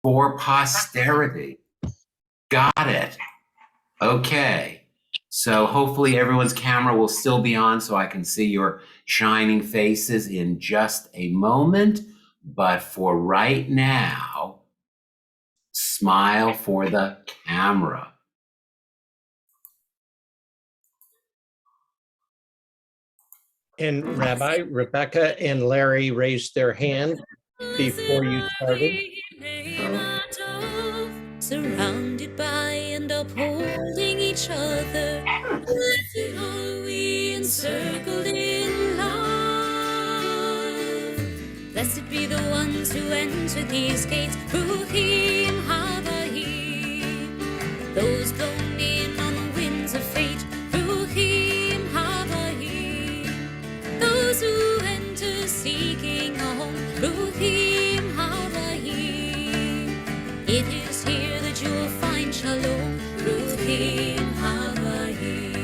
for posterity. Got it. Okay. So hopefully everyone's camera will still be on so I can see your shining faces in just a moment. But for right now, smile for the camera. And Rabbi, Rebecca and Larry raised their hand before you started. Surrounded by and upholding each other, blessed are we encircled in love. Blessed be the ones who enter these gates, Ruhim Havahim. Those blown in on the winds of fate, Ruhim Havahim. Those who enter seeking a home, Ruhim Havahim. It is here that you will find Shalom, Ruhim Havahim.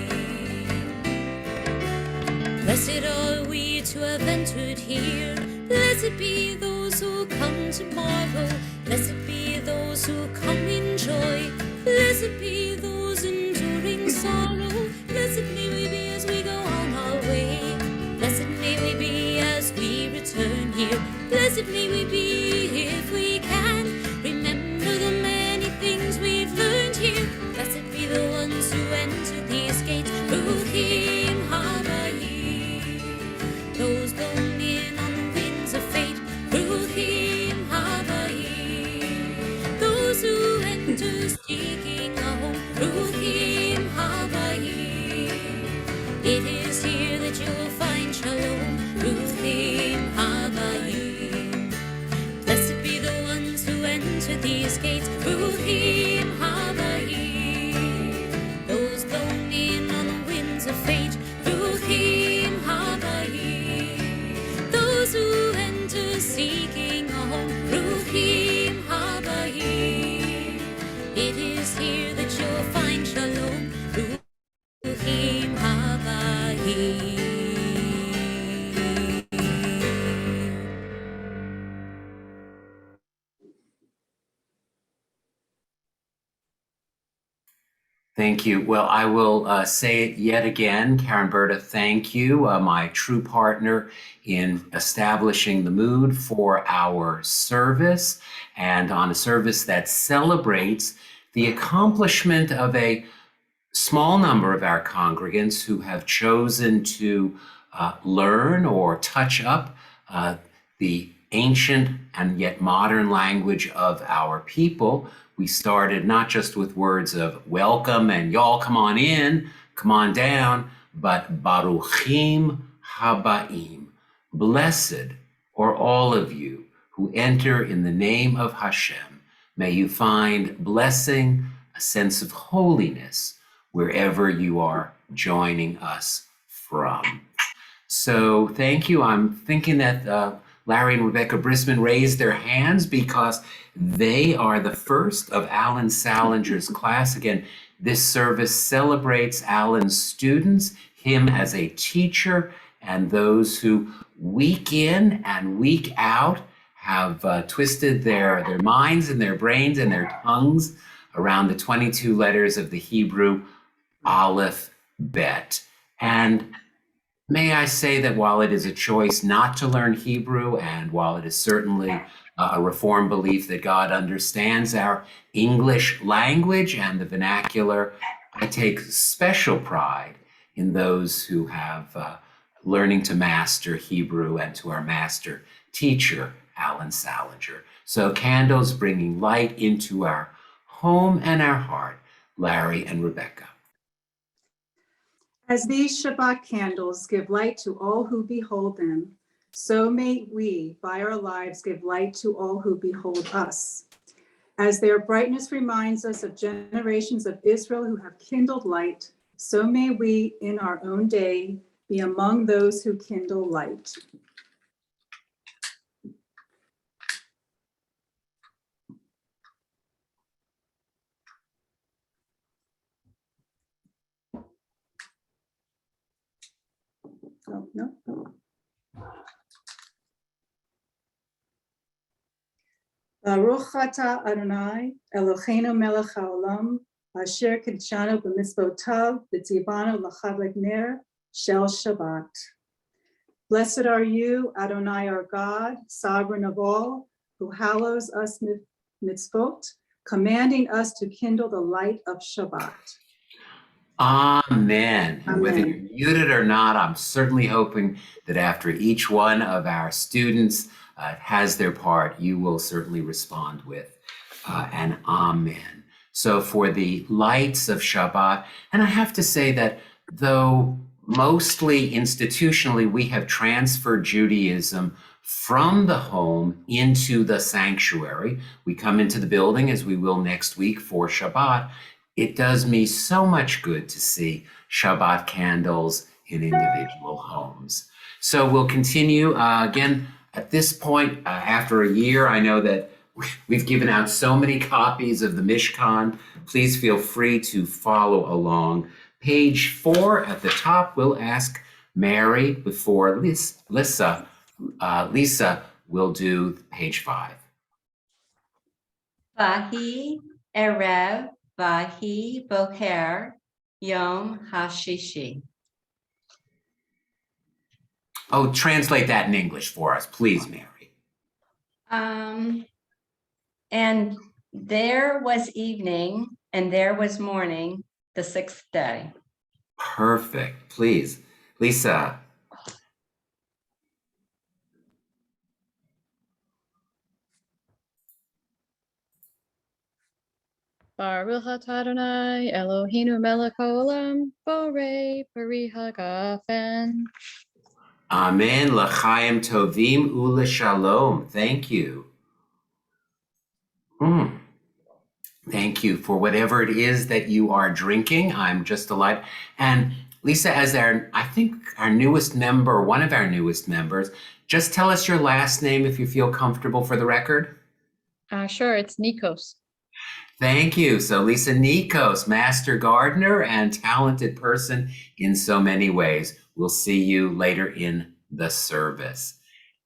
Blessed are we to have entered here. Blessed be those who come tomorrow. Blessed be those who come in joy. Blessed be those enduring sorrow. Blessed may we be as we go on our way. Blessed may we be as we return here. Blessed may we be if we can remember the many things we've learned here. Blessed be the ones who enter these gates, Ruhim Havahim. Those blown in on the winds of fate, Ruhim Havahim. Those who enter seeking a home, Ruhim Havahim. It is here that you will find Shalom, Ruhim Havahim. Blessed be the ones who enter these gates, Ruhim Havahim. Those blown in on the winds of fate, Ruhim Havahim. Those who enter seeking a home, Ruhim Havahim. It is here that you'll find Shalom, Ruhim Havahim. Thank you. Well, I will say it yet again. Karen Berta, thank you, my true partner in establishing the mood for our service, and on a service that celebrates the accomplishment of a small number of our congregants who have chosen to learn or touch up the ancient and yet modern language of our people. We started not just with words of welcome and y'all come on in, come on down, but Baruchim Habaim. Blessed are all of you who enter in the name of Hashem. May you find blessing, a sense of holiness, wherever you are joining us from. So thank you. I'm thinking that Larry and Rebecca Brisbane raised their hands because they are the first of Alan Salinger's class. Again, this service celebrates Alan's students, him as a teacher, and those who week in and week out have twisted their minds and their brains and their tongues around the 22 letters of the Hebrew Aleph Bet. And may I say that while it is a choice not to learn Hebrew, and while it is certainly a Reformed belief that God understands our English language and the vernacular, I take special pride in those who have learning to master Hebrew, and to our master teacher, Alan Salinger. So candles bringing light into our home and our heart, Larry and Rebecca. As these Shabbat candles give light to all who behold them, so may we, by our lives, give light to all who behold us. As their brightness reminds us of generations of Israel who have kindled light, so may we, in our own day, be among those who kindle light. Oh, no. Baruch atah Adonai, Eloheinu melech haolam, asher kidshanu b'mitzvotav, v'tzivanu l'chadlek ner shel Shabbat. Blessed are you, Adonai our God, sovereign of all, who hallows us mitzvot, commanding us to kindle the light of Shabbat. Amen. And whether you're Amen. muted or not, I'm certainly hoping that after each one of our students has their part, you will certainly respond with an amen. So for the lights of Shabbat, and I have to say that though mostly institutionally we have transferred Judaism from the home into the sanctuary, we come into the building as we will next week for Shabbat. It does me so much good to see Shabbat candles in individual homes. So we'll continue again at this point after a year. I know that we've given out so many copies of the Mishkan. Please feel free to follow along. Page 4 at the top, we'll ask Mary before Lisa. Lisa will do page 5. Vahi Erev, Vahi Boker, Yom Hashishi. Oh, translate that in English for us, please, Mary. And there was evening, and there was morning, the 6th day. Perfect. Please, Lisa. Baruch atah Adonai Eloheinu melech haolam, borei peri hagafen. Amen. L'chaim tovim u'l'shalom. Thank you. Thank you for whatever it is that you are drinking. I'm just delighted. And Lisa, as I think our newest member, one of our newest members, just tell us your last name if you feel comfortable for the record. Sure, it's Nikos. Thank you. So Lisa Nikos, master gardener and talented person in so many ways. We'll see you later in the service.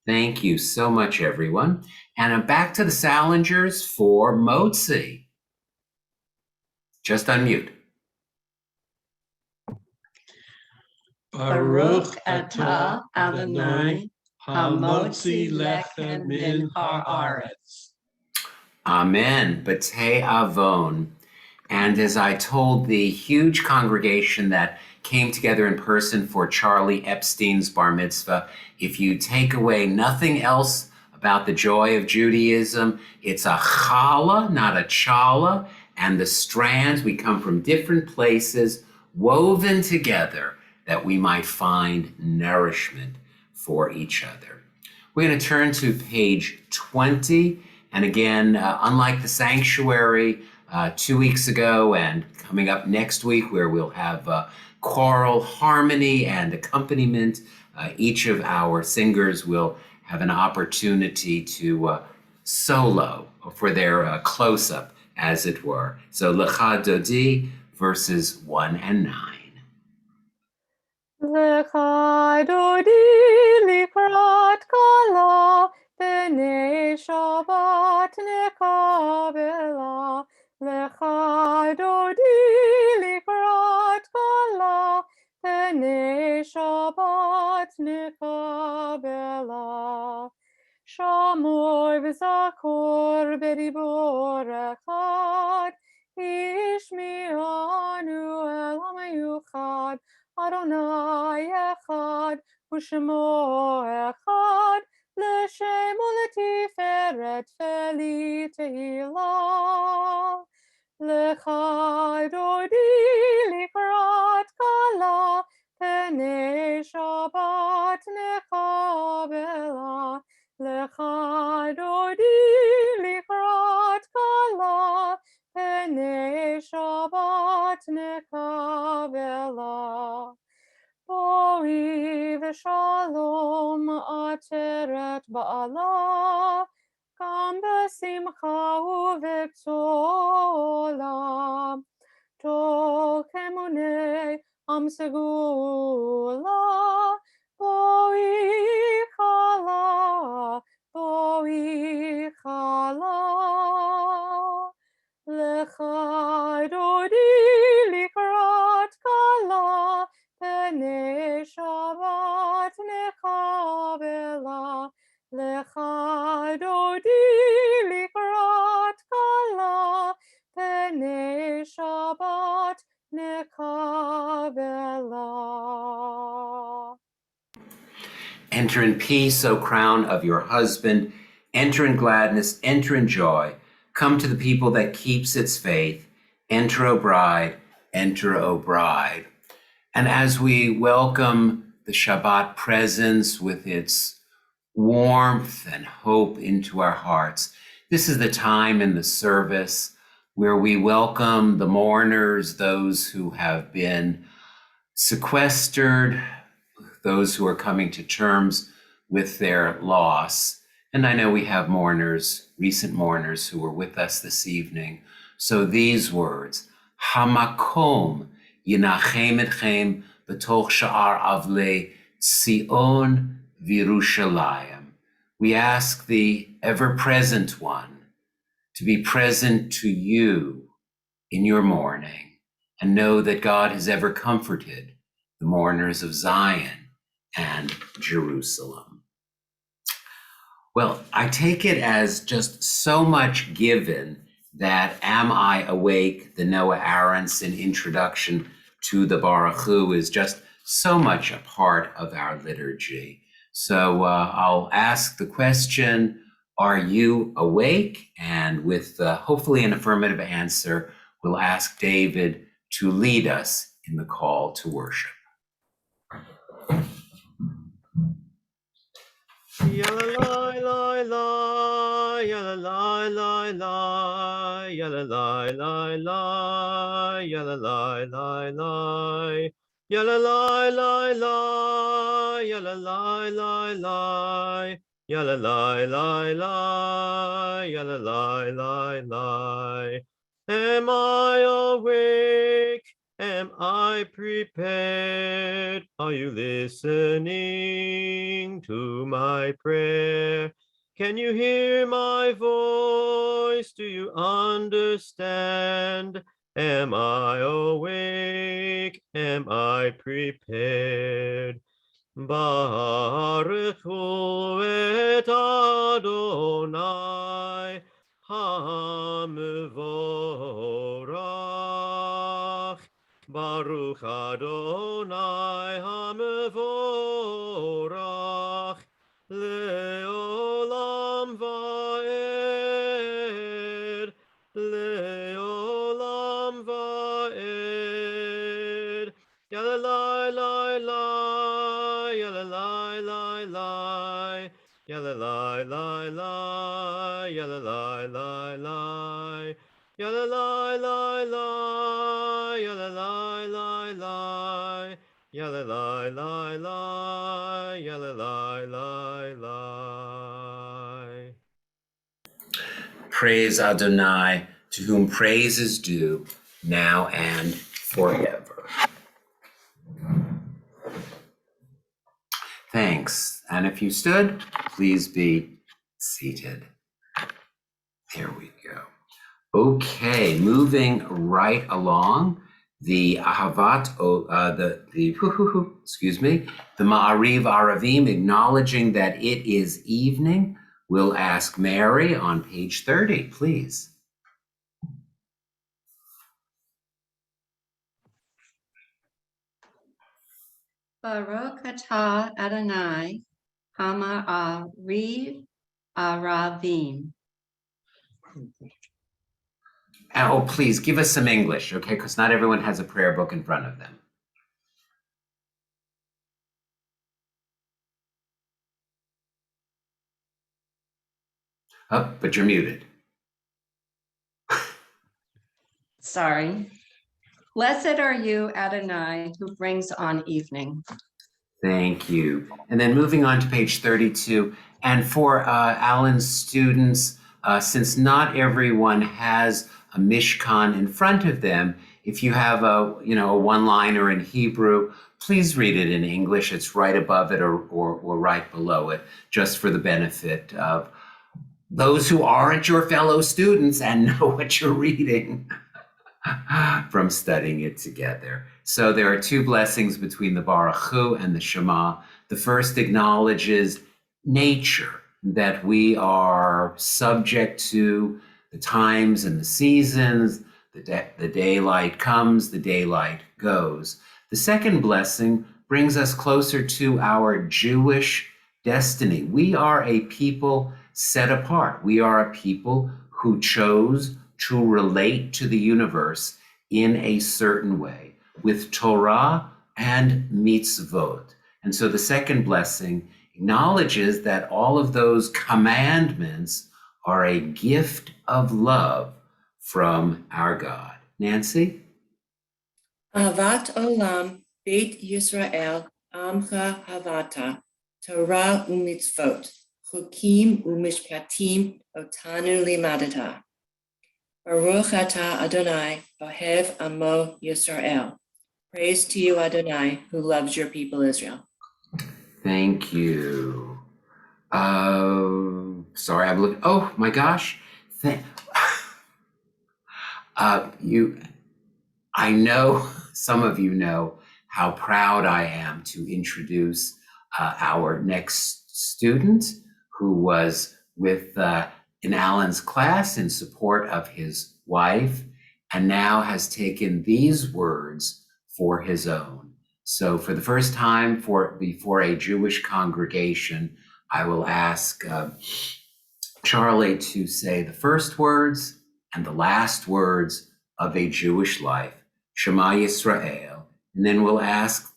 Thank you so much, everyone. And I'm back to the Salingers for Motzi. Just unmute. Baruch atah Adonai, hamotzi lechem min haaretz. Amen. B'tei avon. And as I told the huge congregation that came together in person for Charlie Epstein's bar mitzvah, if you take away nothing else about the joy of Judaism, it's a challah, not a challah, and the strands, we come from different places, woven together that we might find nourishment for each other. We're going to turn to page 20. And again, unlike the sanctuary 2 weeks ago and coming up next week where we'll have choral harmony and accompaniment, each of our singers will have an opportunity to solo for their close-up, as it were. So Lecha Dodi, verses 1 and 9. Lecha dodi likrat kala, b'nei Shabbat nekabela. Lecha dodi likrat kala, b'nei Shabbat nekabela. Shamoy v'zakor b'dibor echad, ishmi'anu el ha'mayuchad, Adonai echad, u'shemo echad, l'shem u'letiferet v'litehillah. Lecha dodi likrat kala, p'nei Shabbat nekabela. Lecha dodi likrat kala, p'nei Shabbat nekabela. Boi v'shalom ateret ba'ala, gam b'simcha u'v'b'tola. Tol kemonei am segula, boi chala, Enter in peace, O crown of your husband. Enter in gladness, enter in joy. Come to the people that keeps its faith. Enter, O bride, enter, O bride. And as we welcome the Shabbat presence with its warmth and hope into our hearts, this is the time in the service where we welcome the mourners, those who have been sequestered, those who are coming to terms with their loss. And I know we have mourners, recent mourners who were with us this evening. So these words, Hamakom yinachem etchem b'toch sha'ar avlei Tzion v'Yerushalayim. We ask the ever-present one to be present to you in your mourning, and know that God has ever comforted the mourners of Zion and Jerusalem. Well, I take it as just so much given that Am I Awake, the Noah Aronson introduction to the Baruch Hu, is just so much a part of our liturgy. So I'll ask the question, are you awake? And with hopefully an affirmative answer, we'll ask David to lead us in the call to worship. Yalla la la la, yalla la la la, yalla la la la, yalla la la la, yalla la la la, yalla la la la, yalla la la la, yalla la la la. Am I awake? Am I prepared? Are you listening to my prayer? Can you hear my voice? Do you understand? Am I awake? Am I prepared? Baruch hu et Adonai HaMevorach. Baruch Adonai HaMevorach Leolam Va'ed, Leolam Va'ed. Yalla la la la, yalla la la la, yalla la la la, yalla la la la, yalla la la la, yalla la la la, yalla la la la, yalla la la la. Praise Adonai, to whom praise is due, now and forever. Thanks. And if you stood, please be seated. There we go. Okay, moving right along, the Ahavat, the Ma'ariv Aravim, acknowledging that it is evening. We'll ask Mary on page 30, please. Baruch atah Adonai Ha'ma'ariv Aravim. Oh, please give us some English, okay? Because not everyone has a prayer book in front of them. Oh, but you're muted. Sorry. Blessed are you, Adonai, who brings on evening. Thank you. And then moving on to page 32, and for Alan's students, since not everyone has a Mishkan in front of them, if you have a one-liner in Hebrew, please read it in English. It's right above it or right below it, just for the benefit of those who aren't your fellow students and know what you're reading from studying it together. So there are two blessings between the Baruch Hu and the Shema. The first acknowledges nature, that we are subject to the times and the seasons, the daylight comes, the daylight goes. The second blessing brings us closer to our Jewish destiny. We are a people set apart. We are a people who chose to relate to the universe in a certain way with Torah and mitzvot. And so the second blessing acknowledges that all of those commandments are a gift of love from our God. Nancy? Ahavat Olam, Beit Yisrael, Amcha Havata, Torah u'mitzvot, Chukim u'mishpatim, Otanu limadata. Baruch atah Adonai, Ohev Amo Yisrael. Praise to you, Adonai, who loves your people Israel. Thank you. Sorry, I'm looking. Oh my gosh. I know some of you know how proud I am to introduce our next student who was with in Alan's class in support of his wife and now has taken these words for his own. So for the first time before a Jewish congregation, I will ask Charlie to say the first words and the last words of a Jewish life, Shema Yisrael, and then we'll ask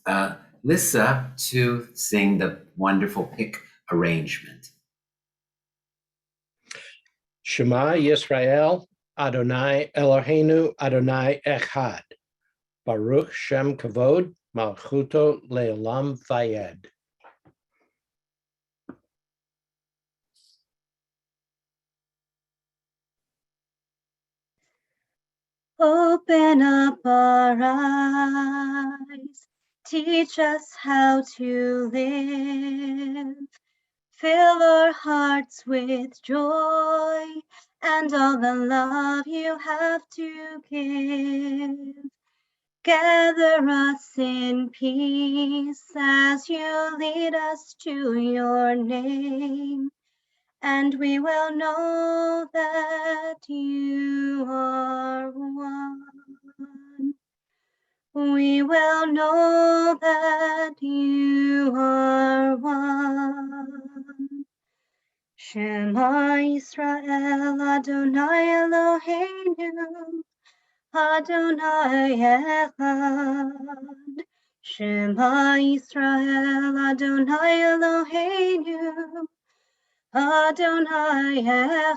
Lissa to sing the wonderful pick arrangement. Shema Yisrael, Adonai Eloheinu, Adonai Echad. Baruch Shem Kavod, Malchuto Le'olam Vayed. Open up our eyes, teach us how to live. Fill our hearts with joy and all the love you have to give. Gather us in peace as you lead us to your name, and we will know that you are one. We will know that you are one. Shema Yisrael, Adonai Eloheinu, Adonai Echad. Shema Yisrael, Adonai Eloheinu, Adonai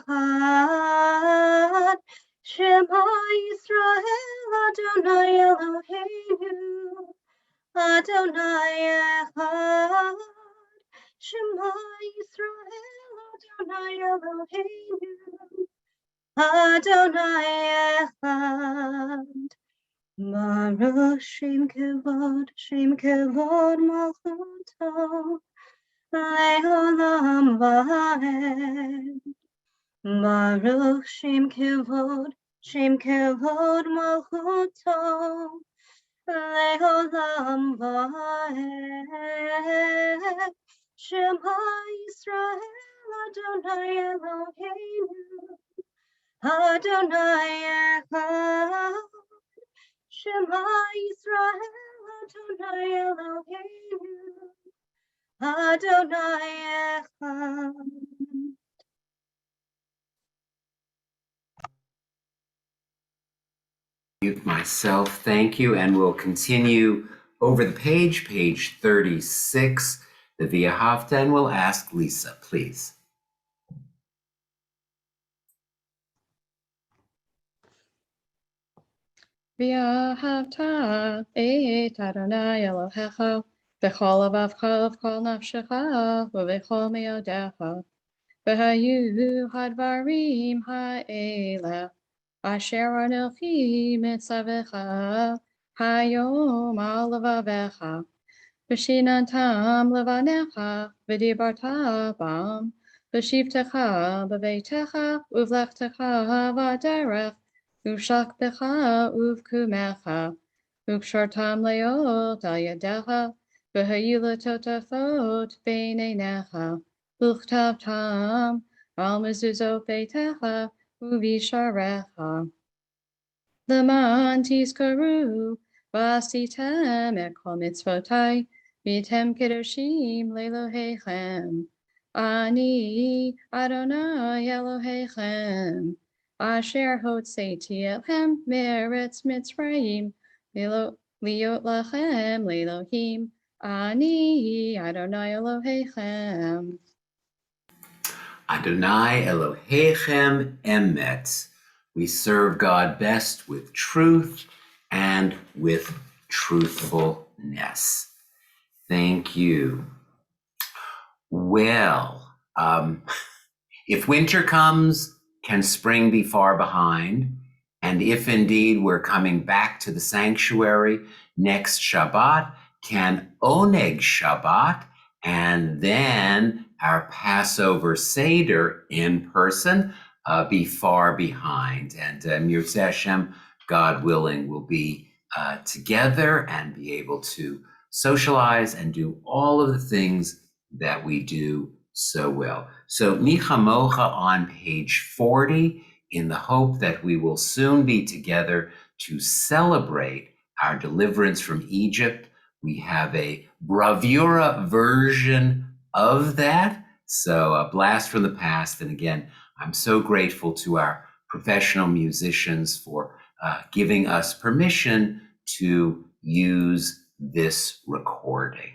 Echad. Shema Yisrael, Adonai Eloheinu, Adonai Echad. Shema Yisrael, Adonai Eloheinu, Adonai Echad. Baruch Shem Kavod Malchuto, Le'olam Va'ed. Baruch Shem Kavod Malchuto, Le'olam Va'ed. Shema Yisrael, Adonai Eloheinu, Adonai Echad. Shema Yisrael, Adonai Eloheinu, Adonai Echad. Myself, thank you, and we'll continue over the page 36, the Via Hafta, and we'll ask Lisa, please. V'ahavta et Adonai Elohecha v'chol avavcha v'chol nafshecha v'v'chol me'odecha v'hayu hadvarim ha'eleh asher anochi mitzavecha hayom al levavecha v'shinantam levanecha v'dibarta bam v'shivtecha b'veitecha uvlechtecha v'derech Ushakbecha uvkumecha, ukshartam leot al yadecha, v'hayila totafot beinenecha, uchtavtam al mezuzot beitecha, uvisharecha. Leman tizkaru, v'asitem et kol mitzvotai, Vitem kedoshim lelohechem. Ani Adonai Elohechem. Asher hotzeiti etchem meretz Mitzrayim. Liot lachem lelohim. Ani Adonai Elohechem. Adonai Elohechem Emet. We serve God best with truth and with truthfulness. Thank you. Well, if winter comes, can spring be far behind? And if indeed we're coming back to the sanctuary next Shabbat, can Oneg Shabbat and then our Passover Seder in person be far behind? And Mirza Hashem, God willing, will be together and be able to socialize and do all of the things that we do so well. So Mi Chamocha on page 40, in the hope that we will soon be together to celebrate our deliverance from Egypt. We have a bravura version of that. So a blast from the past. And again, I'm so grateful to our professional musicians for giving us permission to use this recording.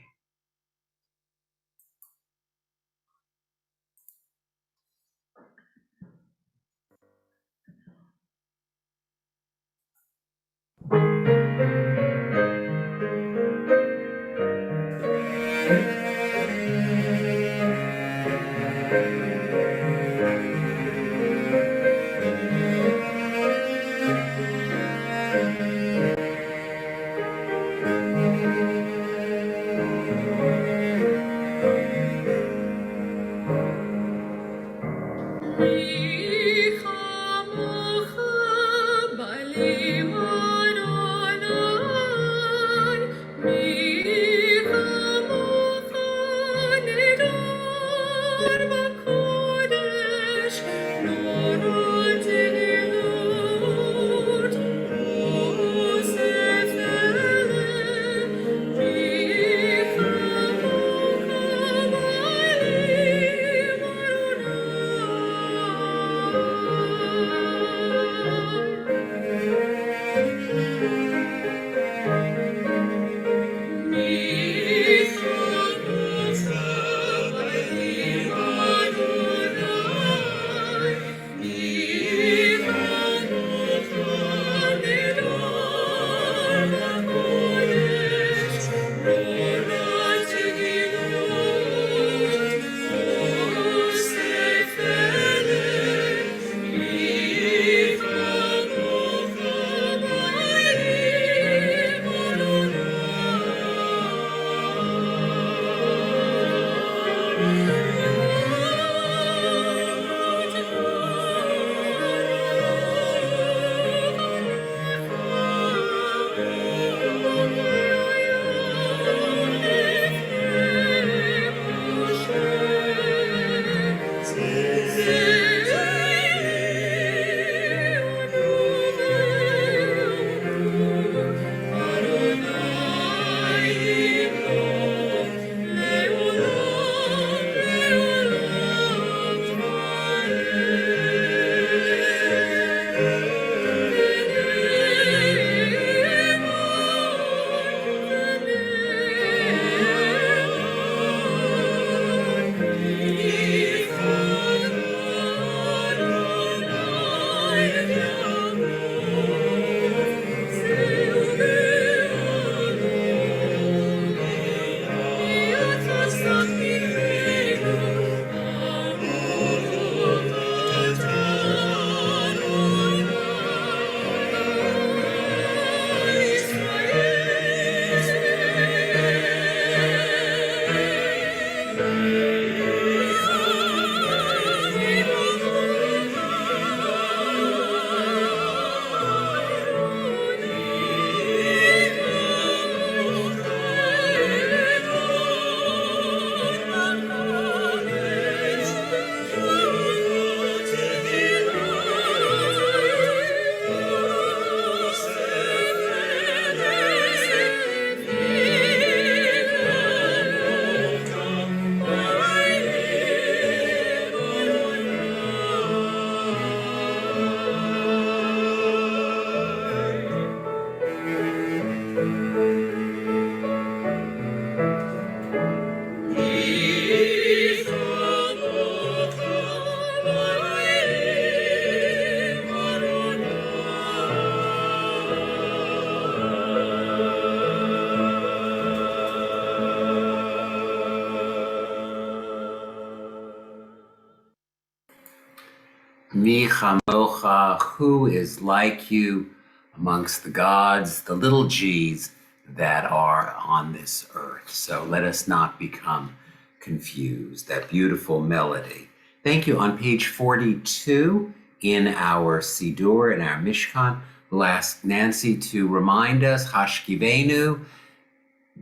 Mi chamocha, who is like you amongst the gods, the little g's that are on this earth. So let us not become confused. That beautiful melody. Thank you. On page 42 in our Siddur, in our Mishkan, we'll ask Nancy to remind us, Hashkivenu.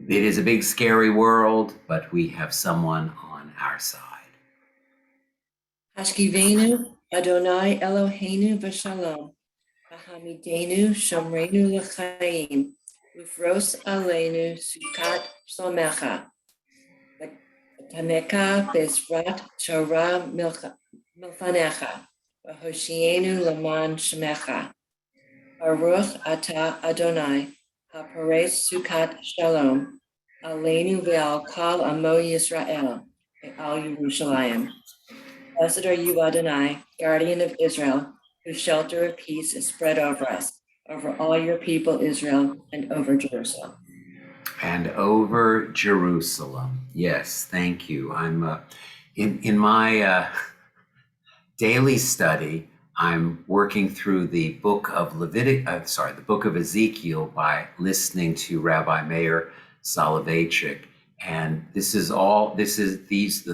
It is a big, scary world, but we have someone on our side. Hashkivenu, Adonai Eloheinu v'shalom. Bahamidenu shomrenu l'chaim. Ufros aleinu sukat somecha. Tameka bezrat Torah milfanecha. V'hoshienu laman shemecha. Baruch ata Adonai. Hapares sukat shalom. Aleinu ve'al kal amo Yisrael. Ve'al Yerushalayim. Blessed are you, Adonai, guardian of Israel, whose shelter of peace is spread over us, over all your people, Israel, and over Jerusalem. And over Jerusalem. Yes, thank you. I'm in my daily study. I'm working through the book of the book of Ezekiel by listening to Rabbi Meir Soloveitchik. And the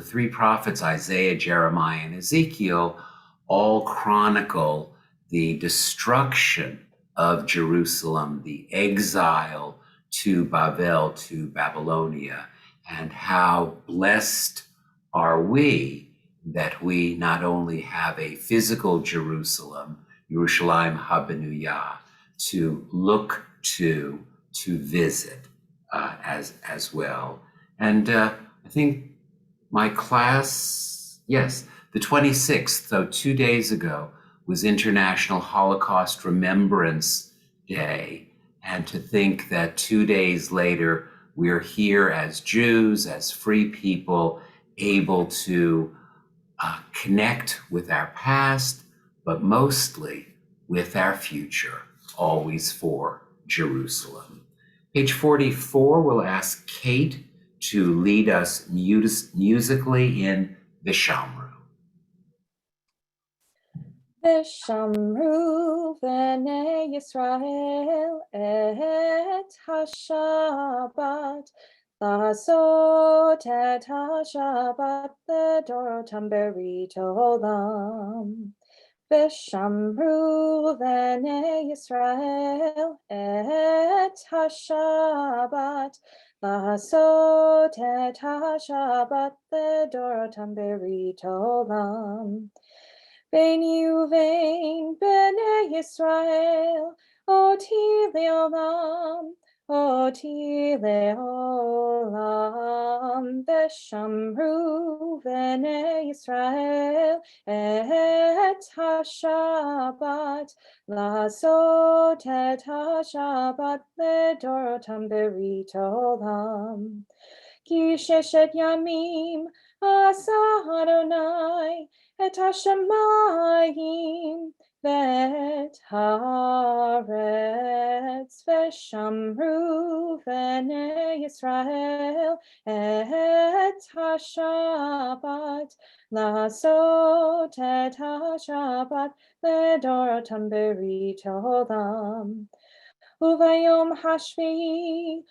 three prophets, Isaiah, Jeremiah, and Ezekiel, all chronicle the destruction of Jerusalem, the exile to Babel, to Babylonia, and how blessed are we that we not only have a physical Jerusalem, Yerushalayim HaBenuyah, to look to visit as well. And I think my class, yes, the 26th, so 2 days ago, was International Holocaust Remembrance Day. And to think that 2 days later, we're here as Jews, as free people, able to connect with our past, but mostly with our future, always for Jerusalem. Page 44, we'll ask Kate to lead us musically in Vishamru. Vishamru v'nei Yisrael et ha-Shabbat, La'asot et ha-Shabbat ledorotam berit olam. Vishamru v'nei Yisrael et ha-Shabbat, La'asot et ha-Shabbat ledorotam berit olam. Vein uvein b'nei Yisrael, oti le'olam, oti le'olam. Veshamru b'nei Yisrael et ha-Shabbat, la'asot et ha-Shabbat ledorotam berit olam. Ki sheshet yamim asa Adonai et hashamayim vet haaretz, veshamru v'nei Yisrael et ha-Shabbat, la'asot et ha-Shabbat ledorotam berit olam. Uvayom hashvi,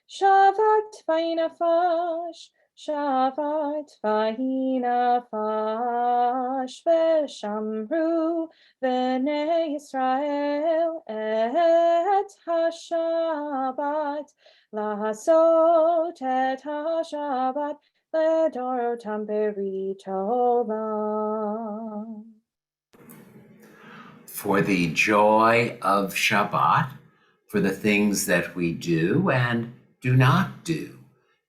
shavat vayinafash, shavat vayinafash, veshamru v'nei Yisrael et ha-Shabbat, la'asot et ha-Shabbat ledorotam berit olam. For the joy of Shabbat, for the things that we do and do not do,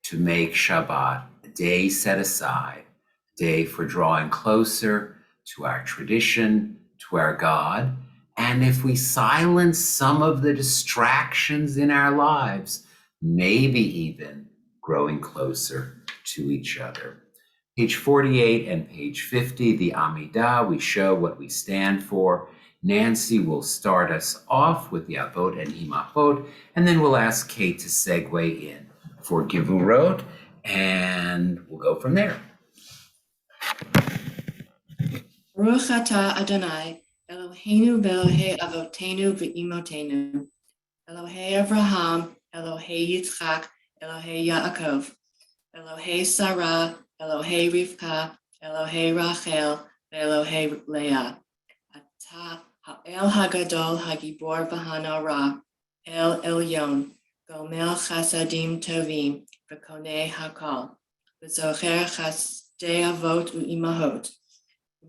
to make Shabbat a day set aside, a day for drawing closer to our tradition, to our God. And if we silence some of the distractions in our lives, maybe even growing closer to each other. Page 48 and page 50, the Amidah, we show what we stand for. Nancy will start us off with the Avot and Imachot, and then we'll ask Kate to segue in for Givurot, and we'll go from there. Baruch atah Adonai, Eloheinu v'Elohei avotenu v'imotenu, Elohei Avraham, Elohei Yitzchak, Elohei Yaakov, Elohei Sarah, Elohei Rivka, Elohei Rachel, Elohei Leah. Atah ha'el hagadol hagibor v'hanara, El Elyon, Gomel chasadim tovim, v'konei hakol, v'zocher chasdei avot u'imahot,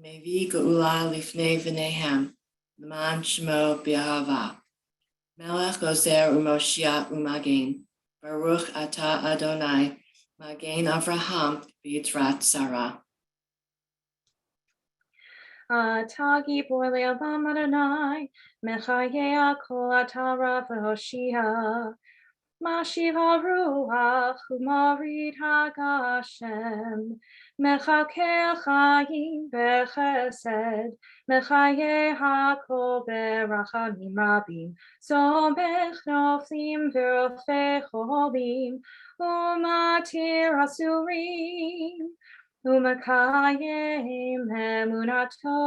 Mevi geula lifnei v'nehem, L'man shemo b'ahava. Melech gozer u'moshia u'magen, Baruch atah Adonai, Magen Avraham v'Yitzrat Sarah. Tagi bor le'olam Adonai, mechayeh kol atara v'hoshia. Mashiv haruach u'marid hagashem, mechakel chayim b'chesed, mechayeh hakol b'rachamim rabim, somech noflim v'rofei cholim, u'matir asurim. U'makayim emunato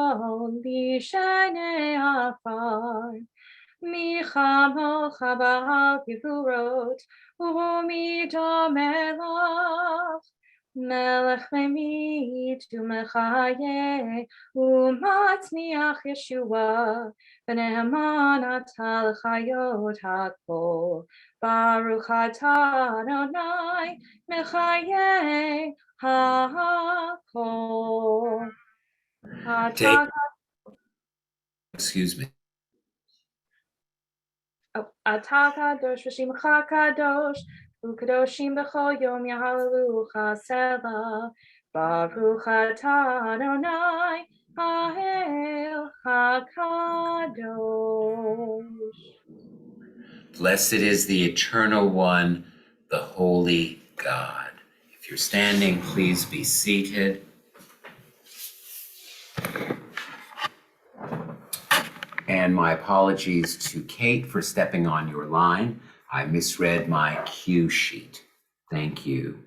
b'shnei afar. Michamo chabal gevurot, u'mido melach. Melech lemid u'mechayeh, u'matzmiach Yeshua, v'ne'eman atah l'chayot hakol. Baruch atah Adonai, mechayeh hakol. Dave, excuse me. Atah kadosh v'shimcha kadosh, u'kadoshim b'chol yom yahalelucha selah. Baruch atah Adonai, ha'el hakadosh. Blessed is the eternal one, the holy God. If you're standing, please be seated. And my apologies to Kate for stepping on your line. I misread my cue sheet. Thank you.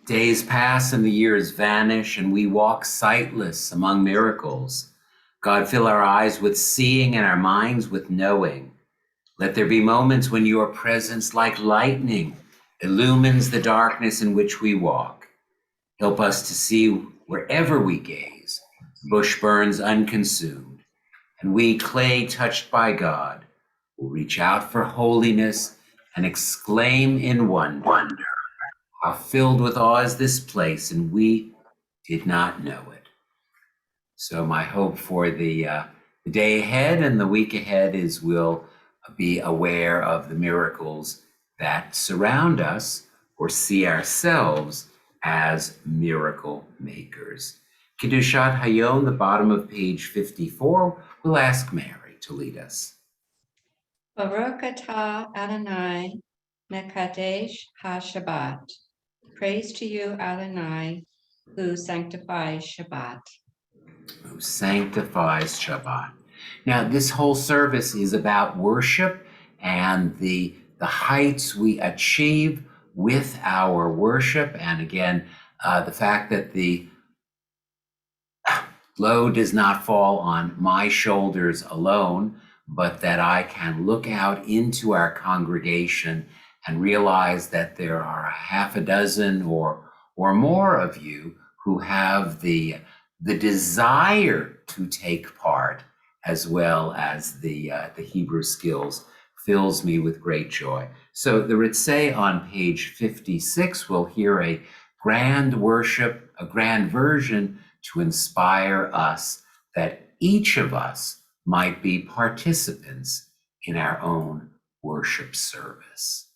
Days pass and the years vanish, and we walk sightless among miracles. God, fill our eyes with seeing and our minds with knowing. Let there be moments when your presence, like lightning, illumines the darkness in which we walk. Help us to see wherever we gaze, bush burns unconsumed. And we, clay touched by God, will reach out for holiness and exclaim in wonder, how filled with awe is this place, and we did not know it. So my hope for the day ahead and the week ahead is we'll be aware of the miracles that surround us or see ourselves as miracle makers. Kiddushat Hayom, the bottom of page 54, we'll ask Mary to lead us. Baruch atah Adonai, mekadesh ha-Shabbat. Praise to you, Adonai, who sanctifies Shabbat. Who sanctifies Shabbat. Now, this whole service is about worship and the heights we achieve with our worship. And again, the fact that the load does not fall on my shoulders alone, but that I can look out into our congregation and realize that there are a half a dozen or more of you who have the desire to take part, as well as the Hebrew skills, fills me with great joy. So the Ritzeh on page 56 will hear a grand worship, a grand version to inspire us that each of us might be participants in our own worship service.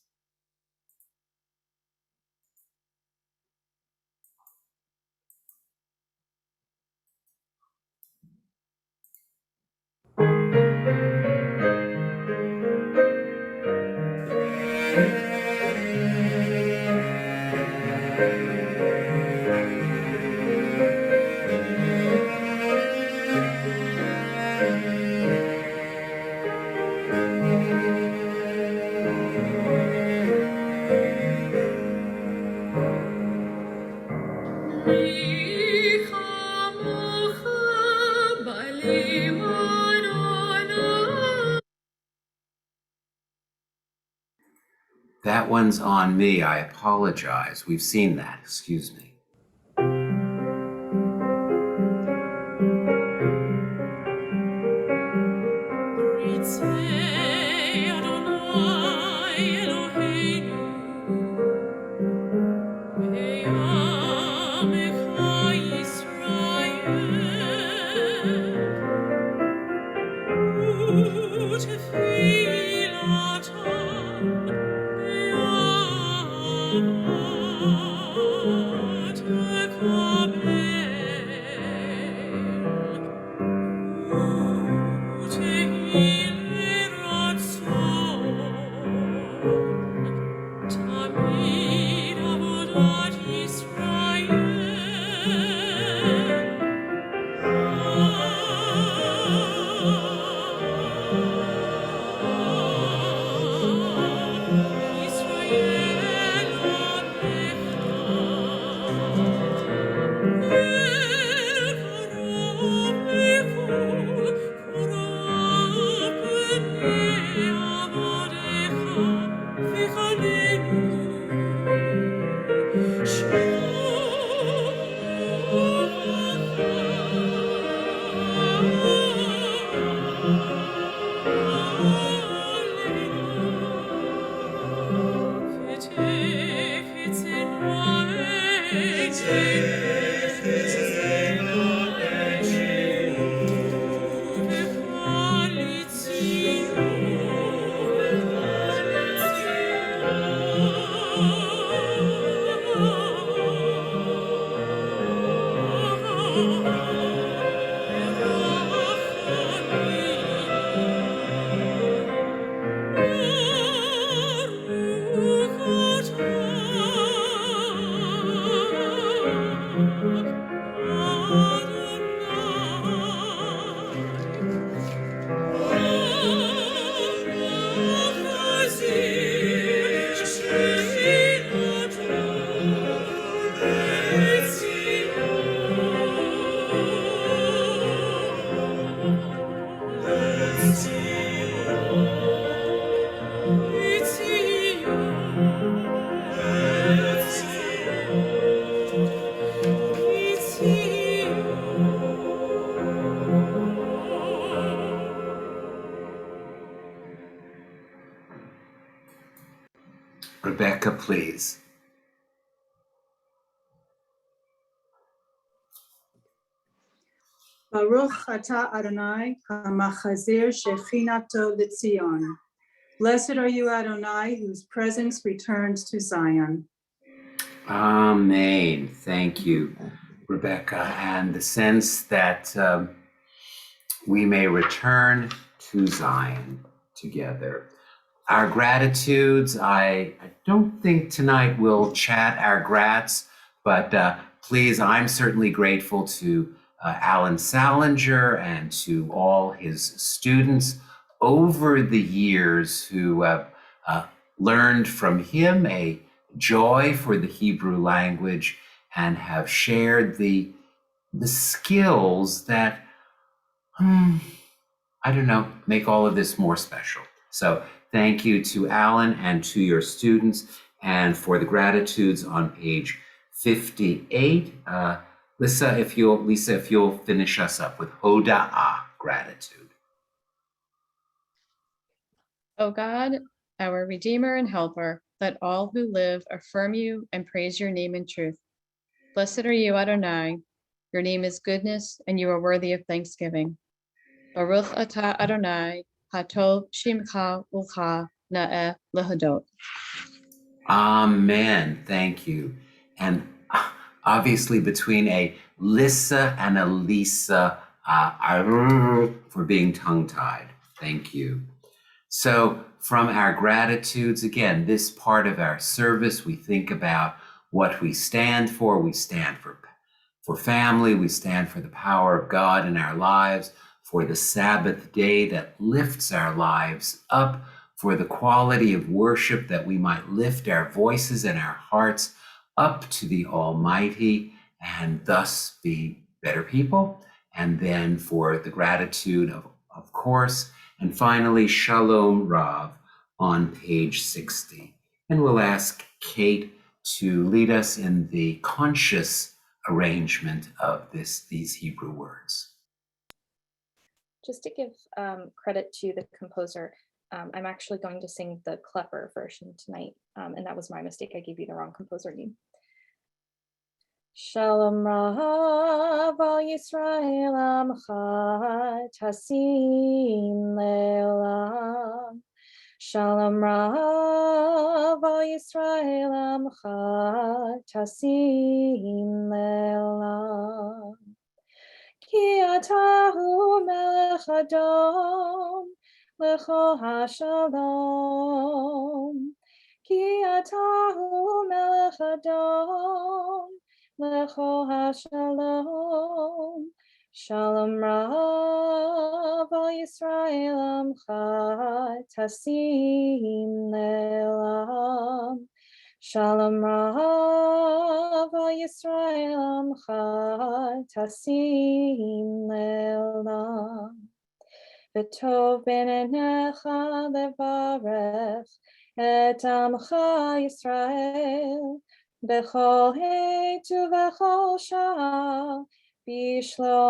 That one's on me. I apologize. We've seen that. Excuse me. Rebecca, please. Baruch atah Adonai hamachazir shechinato l'Tzion. Blessed are you, Adonai, whose presence returns to Zion. Amen. Thank you, Rebecca. And the sense that we may return to Zion together. Our gratitudes, I don't think tonight we'll chat our grats, but please, I'm certainly grateful to Alan Salinger and to all his students over the years who have learned from him a joy for the Hebrew language and have shared the skills that, I don't know, make all of this more special. So thank you to Alan and to your students, and for the gratitudes on page 58. Lisa, if you'll finish us up with Hoda'ah, gratitude. O God, our Redeemer and Helper, let all who live affirm you and praise your name in truth. Blessed are you, Adonai. Your name is goodness, and you are worthy of thanksgiving. Baruch atah Adonai, hatov shimcha ucha na'eh lehodot. Amen. Thank you. And obviously between a Lissa and a Lisa, for being tongue-tied. Thank you. So from our gratitudes, again, this part of our service, we think about what we stand for. We stand for family. We stand for the power of God in our lives, for the Sabbath day that lifts our lives up, for the quality of worship that we might lift our voices and our hearts up to the Almighty and thus be better people and then for the gratitude of course, and finally Shalom Rav on page 60. And we'll ask Kate to lead us in the conscious arrangement of these Hebrew words. Just to give credit to the composer, I'm actually going to sing the Klepper version tonight, and that was my mistake. I gave you the wrong composer name. Shalom Rav al Yisrael Amcha Tasim Le'olam. Shalom Rav al Yisrael Amcha Tasim Le'olam. Ki atahu melech Adom lecho hashalom. Ki atahu melech Adom lecho hashalom. Shalom Rav al Yisrael Amcha Tasim Le'olam. Shalom Rav al Yisrael Amcha Tasim Le'olam. V'tov b'neinecha levarech et Amcha Yisrael b'chol het u'v'chol shah b'shlomecha.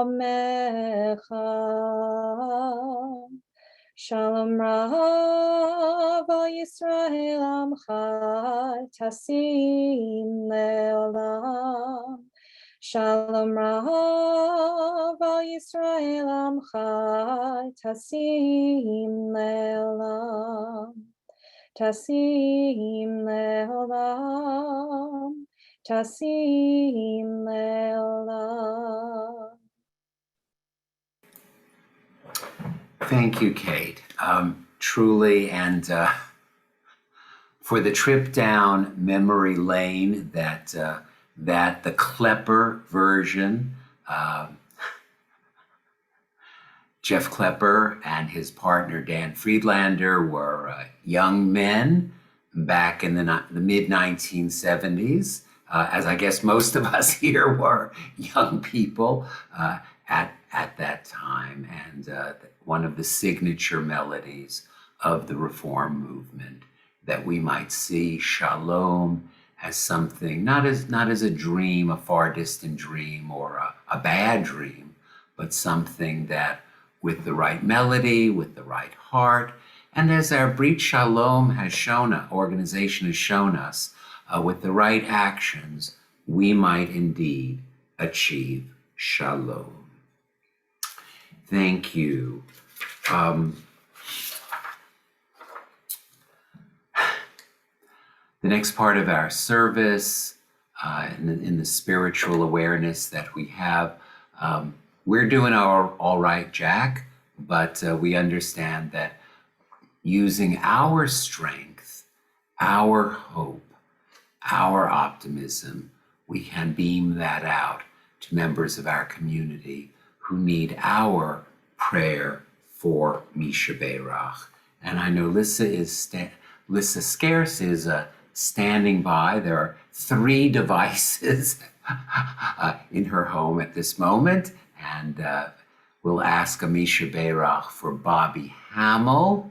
Shalom Rav al Yisrael Amcha Tasim Le'olam. Shalom Rav al Yisrael Amcha Tasim Le'olam. Tasim Le'olam. Tasim Le'olam. Thank you, Kate. Truly, and for the trip down memory lane that the Klepper version, Jeff Klepper and his partner Dan Friedlander were young men back in the mid-1970s, as I guess most of us here were young people at that time, and one of the signature melodies of the Reform movement, that we might see Shalom as something, not as a dream, a far distant dream or a bad dream, but something that with the right melody, with the right heart, and as our Brit Shalom organization has shown us, with the right actions, we might indeed achieve Shalom. Thank you. The next part of our service, in the spiritual awareness that we have, we're doing our all right, Jack, but we understand that using our strength, our hope, our optimism, we can beam that out to members of our community who need our prayer for Misha Beirach. And I know Lissa Scarce is standing by. There are 3 devices in her home at this moment, and we'll ask Misha Beirach for Bobby Hamill,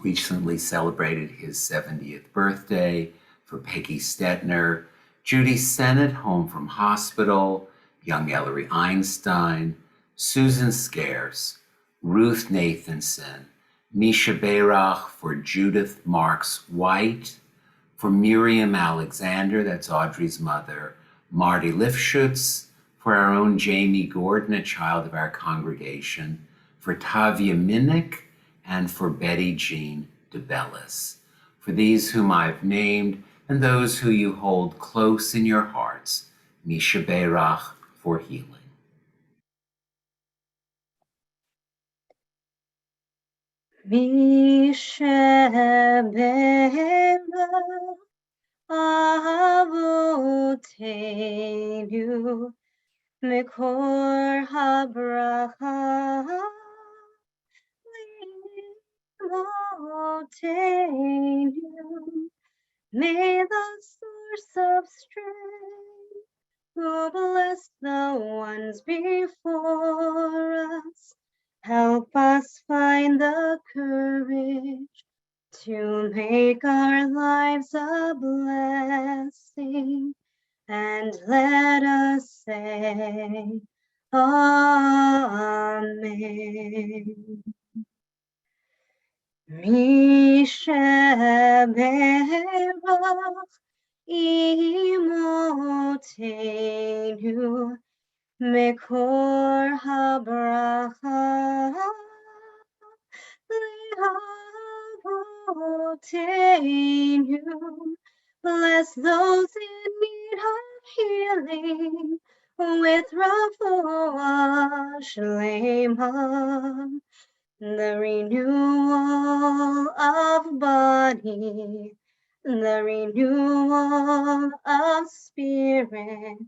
recently celebrated his 70th birthday, for Peggy Stetner, Judy Sennett, home from hospital, young Ellery Einstein, Susan Scarce, Ruth Nathanson, Misha Beirach for Judith Marks White, for Miriam Alexander, that's Audrey's mother, Marty Lifshutz, for our own Jamie Gordon, a child of our congregation, for Tavia Minnick, and for Betty Jean DeBellis. For these whom I've named, and those who you hold close in your hearts, Misha Beirach for healing. Misha Beirach Avotenu Mikor habracha Limotenu. May the source of strength who bless the ones before us. Help us find the courage to make our lives a blessing, and let us say, Amen. Misheberach imotenu mekor habracha lehavotenu. Bless those in need of healing with refuah shlema, the renewal of body, the renewal of spirit,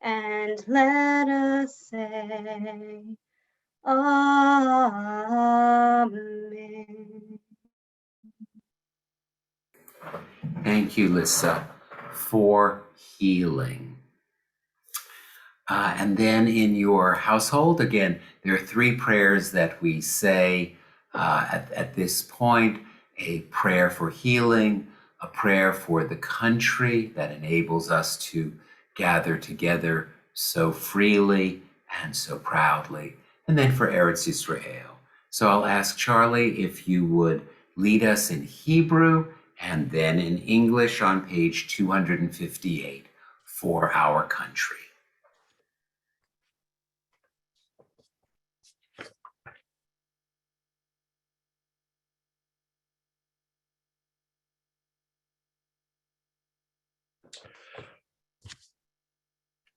and let us say, Amen. Thank you, Lissa, for healing. And then in your household, again, there are three prayers that we say at this point: a prayer for healing, a prayer for the country that enables us to gather together so freely and so proudly, and then for Eretz Yisrael. So I'll ask Charlie if you would lead us in Hebrew and then in English on page 258 for our country.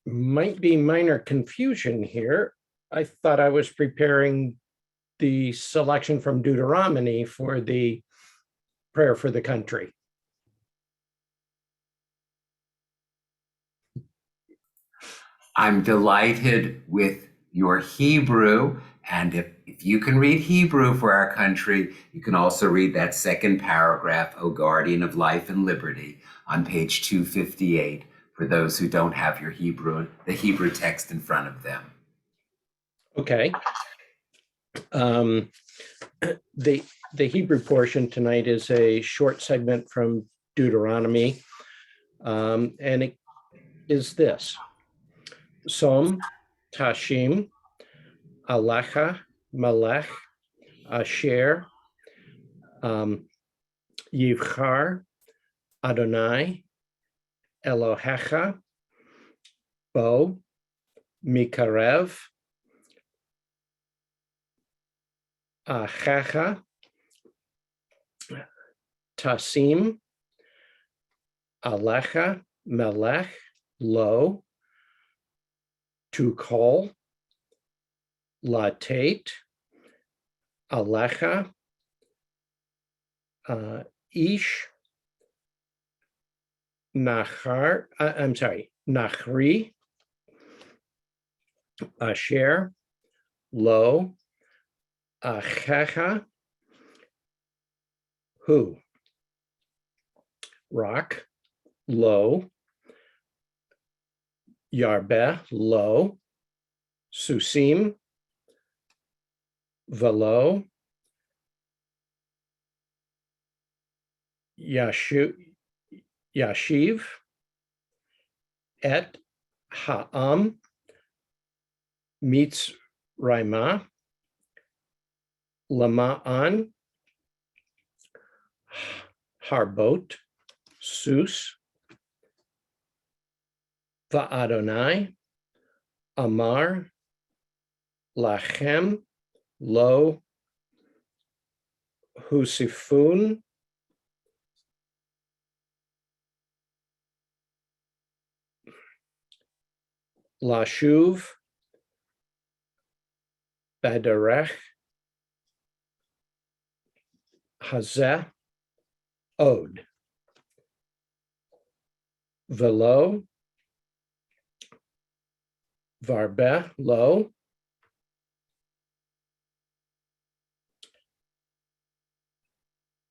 Might be minor confusion here. I thought I was preparing the selection from Deuteronomy for the prayer for the country. I'm delighted with your Hebrew, and if you can read Hebrew for our country, you can also read that second paragraph, O Guardian of Life and Liberty, on page 258, for those who don't have your Hebrew, the Hebrew text in front of them. Okay. The Hebrew portion tonight is a short segment from Deuteronomy, and it is this: Som Tashim Alecha Melech Asher Yivchar Adonai Elohecha Bo Mikarev Achecha Tasim Alecha Melech Lo to call Latate Alecha Ish Nachar, Nachri Asher Lo Achecha Hu Rock Lo Yarbe Lo Susim Velo Yashiv Et Ha'am Mitz Raima Lama'an Harbot Sus Va'adonai Amar Lachem Lo Husifun Lashuv Baderech Hazeh Od Velo Varbe Lo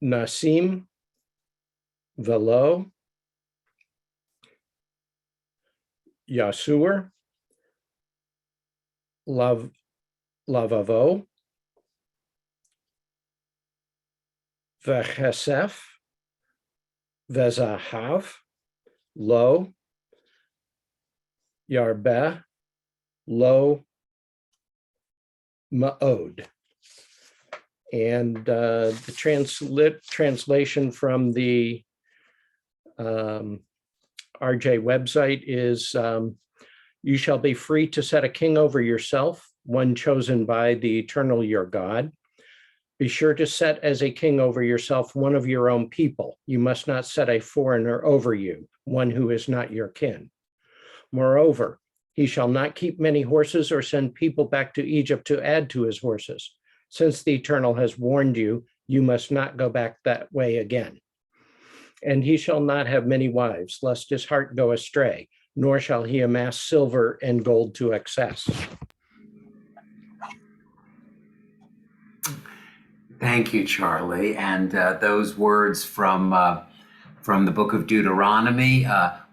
Nasim Velo Yasur, Lavavo, Vechesef, Vezahav, Lo, Yarbeh, Lo, Ma'od. And the translation from the RJ website is, you shall be free to set a king over yourself, one chosen by the eternal your God. Be sure to set as a king over yourself one of your own people. You must not set a foreigner over you, one who is not your kin. Moreover, he shall not keep many horses or send people back to Egypt to add to his horses. Since the Eternal has warned you, you must not go back that way again. And he shall not have many wives, lest his heart go astray, nor shall he amass silver and gold to excess. Thank you, Charlie. And those words from the book of Deuteronomy,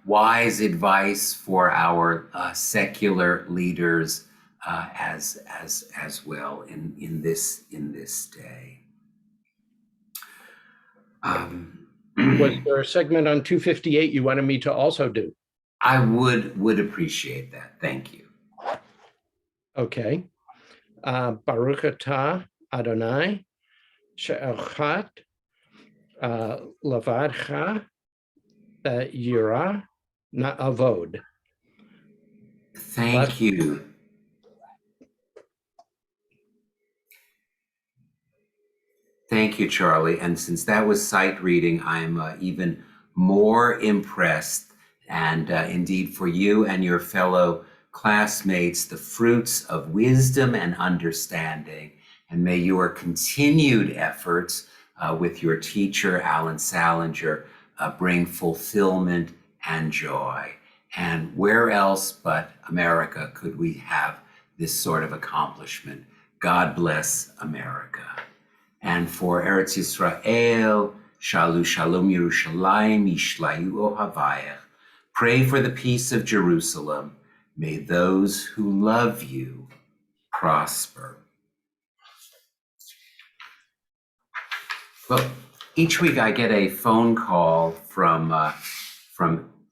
wise advice for our secular leaders as well in this day. Was there a segment on 258 you wanted me to also do? I would appreciate that. Thank you. Okay. Baruch atah Adonai she'elchat levadcha yirah na'avod. Thank you. Thank you, Charlie. And since that was sight reading, I'm even more impressed. And indeed, for you and your fellow classmates, the fruits of wisdom and understanding. And may your continued efforts with your teacher, Alan Salinger, bring fulfillment and joy. And where else but America could we have this sort of accomplishment? God bless America. And for Eretz Yisrael, Shalu Shalom Yerushalayim, Yishlayu Ohavayach. Pray for the peace of Jerusalem. May those who love you prosper. Well, each week I get a phone call from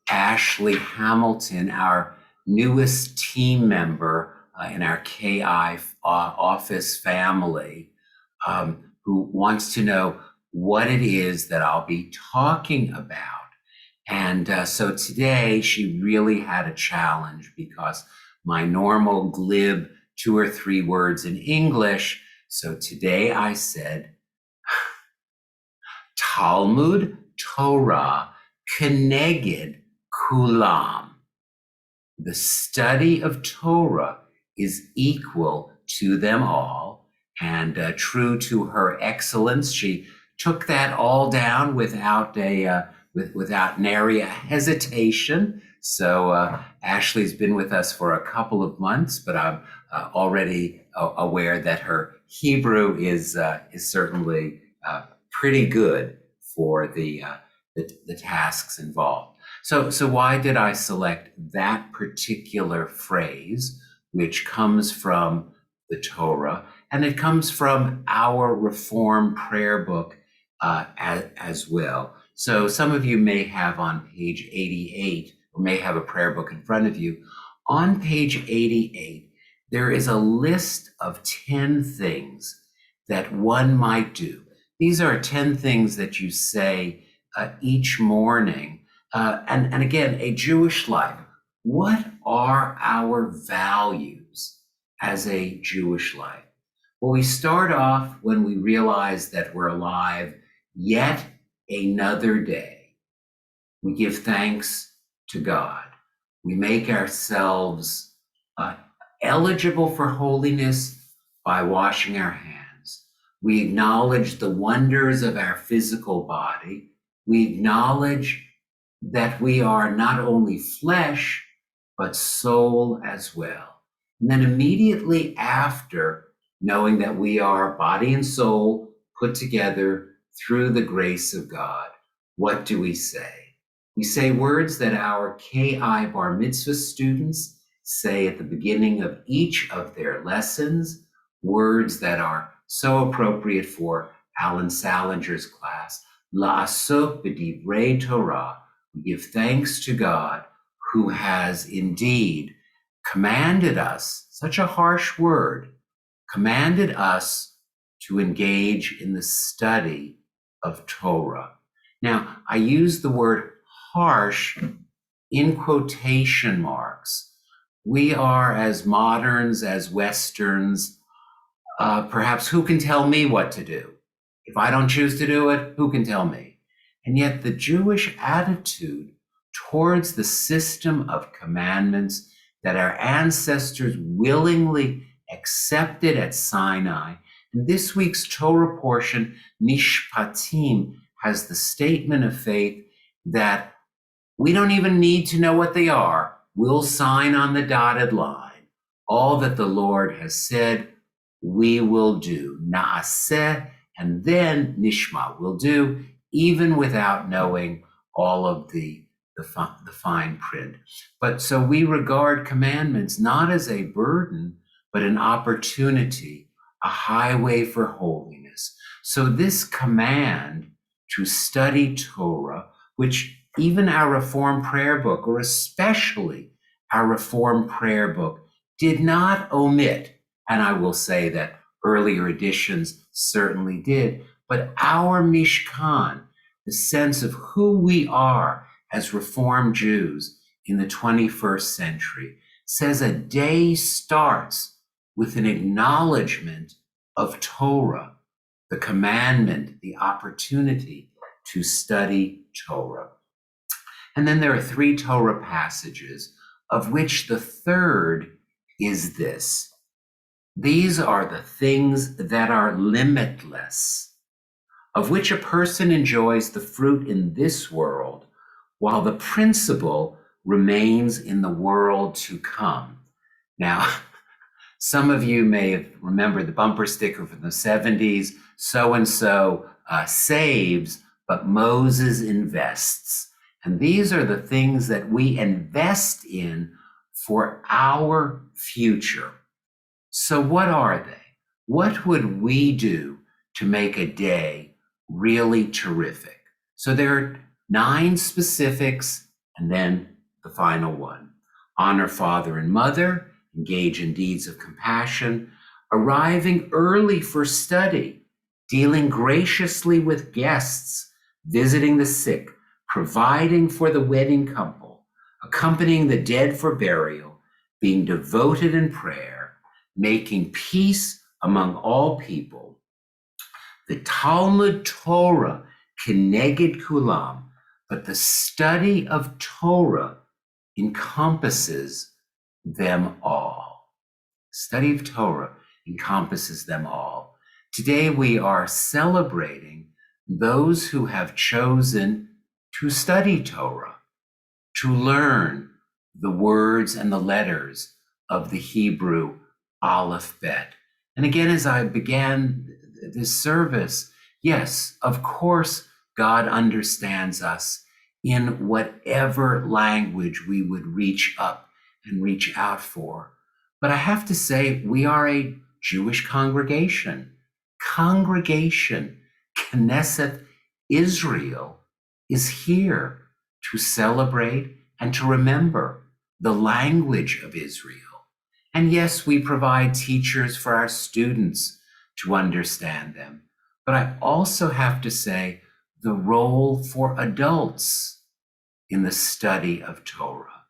Ashley Hamilton, our newest team member in our KI office family, who wants to know what it is that I'll be talking about. And so today she really had a challenge because my normal glib 2 or 3 words in English. So today I said, Talmud Torah Keneged Kulam. The study of Torah is equal to them all. And true to her excellence, she took that all down without nary a hesitation. So Ashley's been with us for a couple of months, but I'm already aware that her Hebrew is certainly pretty good for the tasks involved. So why did I select that particular phrase, which comes from the Torah, and it comes from our Reform prayer book as well. So some of you may have on page 88, or may have a prayer book in front of you. On page 88, there is a list of 10 things that one might do. These are 10 things that you say each morning. And again, a Jewish life. What are our values as a Jewish life? Well, we start off when we realize that we're alive yet another day. We give thanks to God. We make ourselves eligible for holiness by washing our hands. We acknowledge the wonders of our physical body. We acknowledge that we are not only flesh, but soul as well. And then immediately after, knowing that we are body and soul put together through the grace of God, what do we say? We say words that our KI Bar Mitzvah students say at the beginning of each of their lessons, words that are so appropriate for Alan Salinger's class. La'asok b'divrei Torah. We give thanks to God who has indeed commanded us, such a harsh word, commanded us to engage in the study of Torah. Now, I use the word harsh in quotation marks. We are, as moderns, as Westerns, perhaps who can tell me what to do? If I don't choose to do it, who can tell me? And yet the Jewish attitude towards the system of commandments that our ancestors willingly accepted at Sinai. And this week's Torah portion, Mishpatim, has the statement of faith that we don't even need to know what they are. We'll sign on the dotted line. All that the Lord has said, we will do. Naaseh, and then Nishma will do, even without knowing all of the fine print. But so we regard commandments not as a burden, but an opportunity, a highway for holiness. So this command to study Torah, which even our Reform prayer book, or especially our Reform prayer book, did not omit, and I will say that earlier editions certainly did, but our Mishkan, the sense of who we are as Reformed Jews in the 21st century, says a day starts with an acknowledgement of Torah, the commandment, the opportunity to study Torah. And then there are 3 Torah passages, of which the third is this. These are the things that are limitless, of which a person enjoys the fruit in this world, while the principle remains in the world to come. Now, some of you may have remembered the bumper sticker from the 70s, so-and-so saves, but Moses invests. And these are the things that we invest in for our future. So what are they? What would we do to make a day really terrific? So there are 9 specifics, and then the final one. Honor father and mother, engage in deeds of compassion, arriving early for study, dealing graciously with guests, visiting the sick, providing for the wedding couple, accompanying the dead for burial, being devoted in prayer, making peace among all people. The Talmud Torah, Keneged Kulam, but the study of Torah encompasses them all. Study of Torah encompasses them all. Today we are celebrating those who have chosen to study Torah, to learn the words and the letters of the Hebrew Aleph Bet. And again, as I began this service, yes, of course, God understands us in whatever language we would reach up and reach out for. But I have to say, we are a Jewish congregation. Knesset Israel is here to celebrate and to remember the language of Israel. And yes, we provide teachers for our students to understand them. But I also have to say the role for adults in the study of Torah.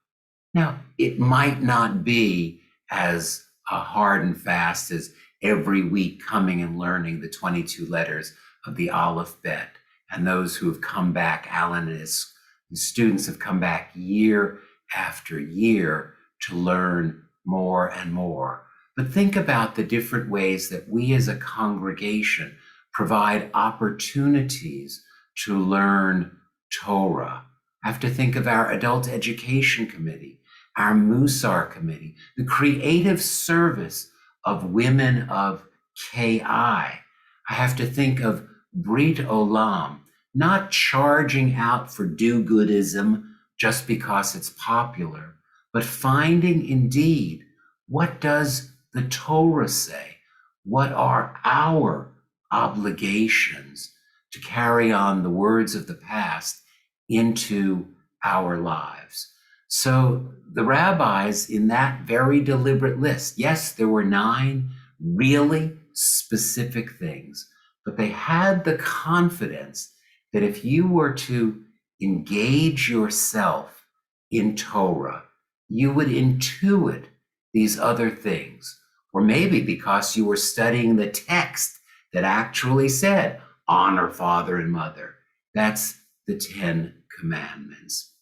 Now, it might not be as hard and fast as every week coming and learning the 22 letters of the Aleph Bet. And those who have come back, Alan and his students have come back year after year to learn more and more. But think about the different ways that we as a congregation provide opportunities to learn Torah. I have to think of our adult education committee, our Musar committee, the creative service of women of KI. I have to think of Brit Olam. not charging out for do-goodism just because it's popular, but finding indeed, what does the Torah say? What are our obligations to carry on the words of the past into our lives? So the rabbis, in that very deliberate list, yes, there were 9 really specific things, but they had the confidence that if you were to engage yourself in Torah, you would intuit these other things. Or maybe because you were studying the text that actually said, honor father and mother. That's the 10 Commandments.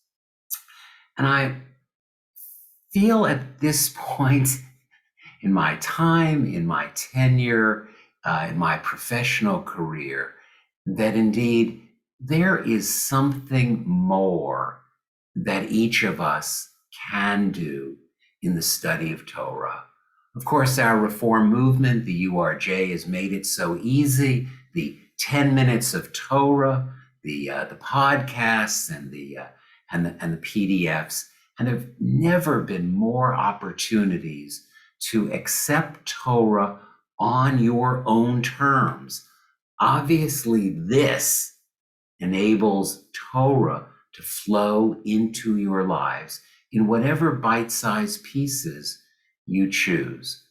And I feel at this point in my time, in my tenure, in my professional career, that indeed there is something more that each of us can do in the study of Torah. Of course, our reform movement, the URJ, has made it so easy. The 10 minutes of Torah, the podcasts and the PDFs, and there have never been more opportunities to accept Torah on your own terms. Obviously, this enables Torah to flow into your lives in whatever bite-sized pieces you choose.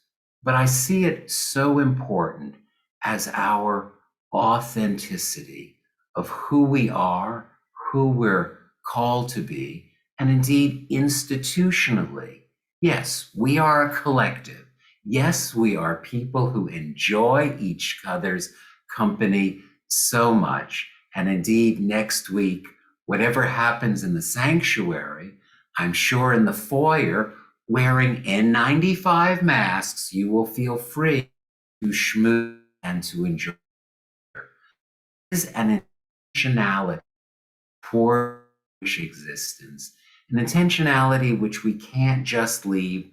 But I see it so important as our authenticity of who we are, who we're called to be, and indeed institutionally. Yes, we are a collective. Yes, we are people who enjoy each other's company so much. And indeed, next week, whatever happens in the sanctuary, I'm sure in the foyer, wearing N95 masks, you will feel free to schmooze and to enjoy. There is an intentionality for Jewish existence, an intentionality which we can't just leave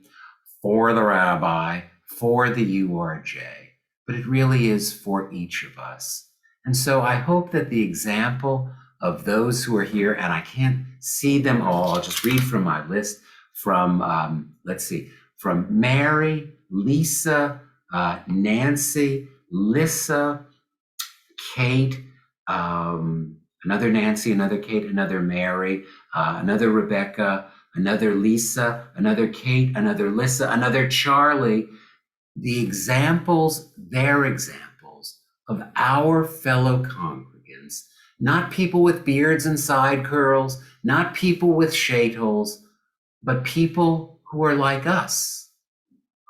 for the rabbi, for the URJ, but it really is for each of us. And so I hope that the example of those who are here, and I can't see them all, I'll just read from my list, from, from Mary, Lisa, Nancy, Lissa, Kate, another Nancy, another Kate, another Mary, another Rebecca, another Lisa, another Kate, another Lissa, another Charlie. The examples, their examples of our fellow congregants, not people with beards and side curls, not people with shadholes, but people who are like us,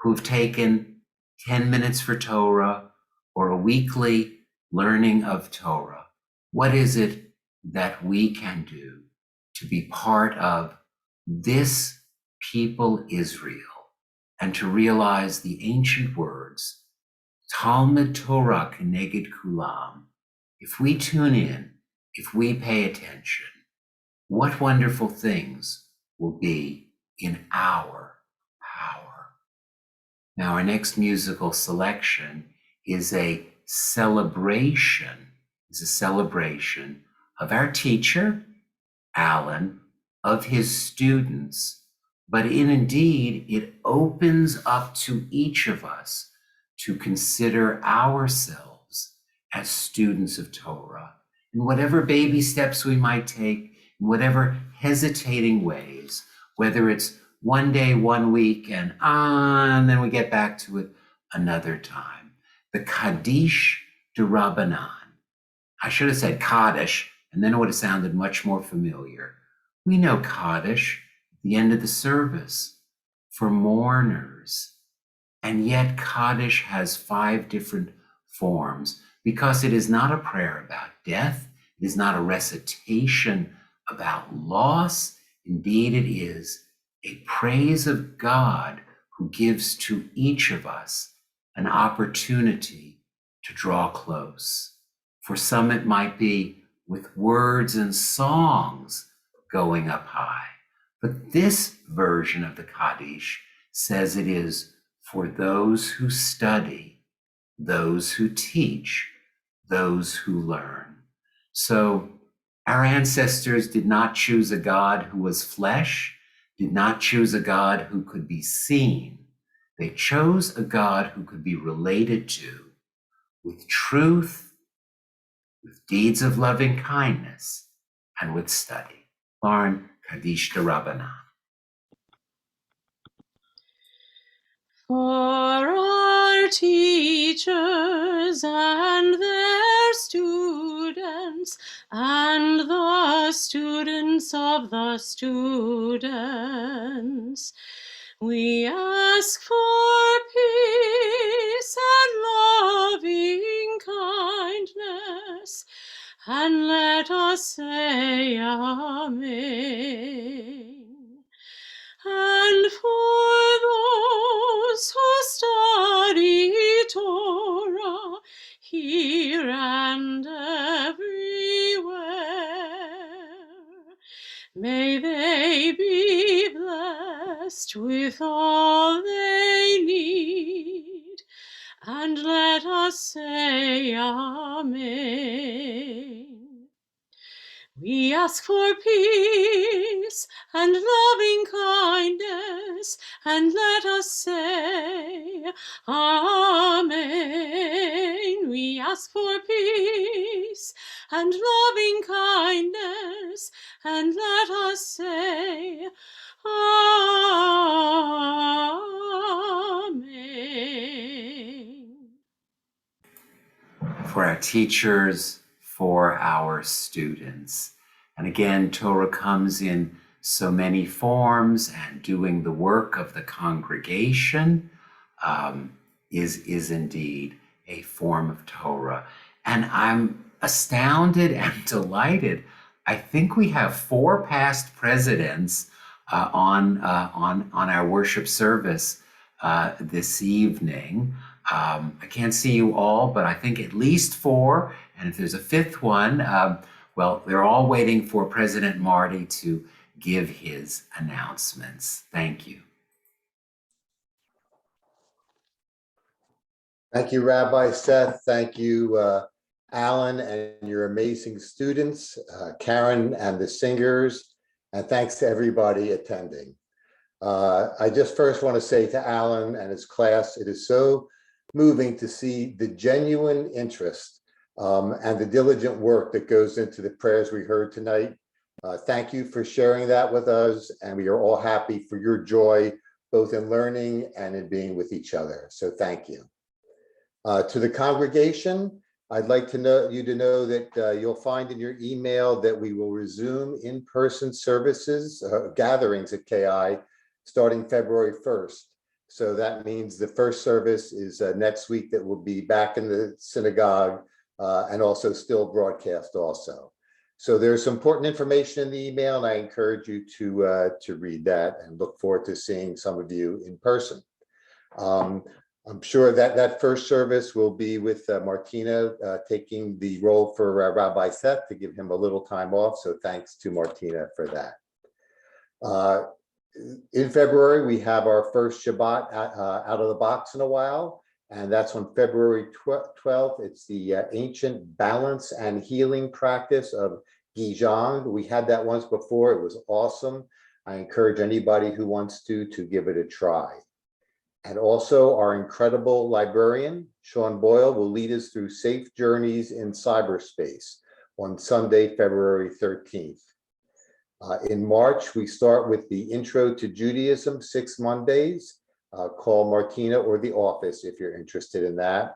who've taken 10 minutes for Torah or a weekly learning of Torah. What is it that we can do to be part of this people Israel and to realize the ancient words, Talmud Torah Keneged Kulam? If we tune in, if we pay attention, what wonderful things will be in our power. Now, our next musical selection is a celebration of our teacher, Alan, of his students, but indeed it opens up to each of us to consider ourselves as students of Torah. In whatever baby steps we might take, in whatever hesitating ways, whether it's one day, 1 week, and then we get back to it another time. The Kaddish de Rabbanan. I should have said Kaddish, and then it would have sounded much more familiar. We know Kaddish at the end of the service for mourners. And yet Kaddish has 5 different forms because it is not a prayer about death. It is not a recitation about loss. Indeed, it is a praise of God who gives to each of us an opportunity to draw close. For some, it might be with words and songs going up high. But this version of the Kaddish says it is for those who study, those who teach, those who learn. So our ancestors did not choose a God who was flesh, did not choose a God who could be seen. They chose a God who could be related to with truth, with deeds of loving kindness, and with study. Lauren, Kaddish de Rabbana. For our teachers and their students, and the students of the students, we ask for peace and loving kindness, and let us say Amen. And for those who study Torah here and everywhere, may they be blessed with all they need, and let us say Amen. We ask for peace and loving kindness, and let us say Amen. We ask for peace and loving kindness, and let us say Amen. For our teachers, for our students. And again, Torah comes in so many forms, and doing the work of the congregation is indeed a form of Torah. And I'm astounded and delighted. I think we have 4 past presidents on our worship service this evening. I can't see you all, but I think at least 4. And if there's a 5th one, well, they're all waiting for President Marty to give his announcements. Thank you. Thank you, Rabbi Seth. Thank you, Alan, and your amazing students, Karen and the singers, and thanks to everybody attending. I just first want to say to Alan and his class, it is so moving to see the genuine interest and the diligent work that goes into the prayers we heard tonight. Thank you for sharing that with us, and we are all happy for your joy, both in learning and in being with each other. So thank you. To the congregation, I'd like to know that you'll find in your email that we will resume in-person services, gatherings at KI, starting February 1st. So that means the first service is next week, that will be back in the synagogue and also still broadcast also. So there's some important information in the email, and I encourage you to read that, and look forward to seeing some of you in person. I'm sure that first service will be with Martina taking the role for Rabbi Seth, to give him a little time off. So thanks to Martina for that. In February, we have our first Shabbat out of the box in a while, and that's on February 12th. It's the ancient balance and healing practice of Gijang. We had that once before. It was awesome. I encourage anybody who wants to give it a try. And also, our incredible librarian, Sean Boyle, will lead us through safe journeys in cyberspace on Sunday, February 13th. In March, we start with the Intro to Judaism, 6 Mondays. Call Martina or the office if you're interested in that.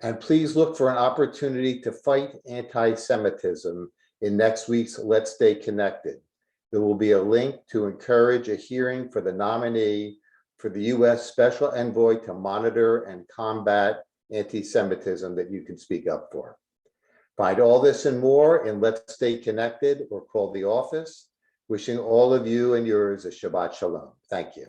And please look for an opportunity to fight anti-Semitism in next week's Let's Stay Connected. There will be a link to encourage a hearing for the nominee for the U.S. Special Envoy to monitor and combat anti-Semitism that you can speak up for. Find all this and more in Let's Stay Connected, or call the office. Wishing all of you and yours a Shabbat Shalom. Thank you.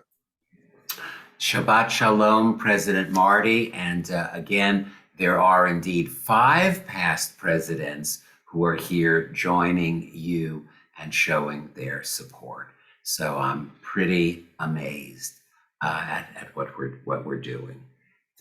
Shabbat Shalom, President Marty. And again, there are indeed 5 past presidents who are here joining you and showing their support. So I'm pretty amazed at what we're doing.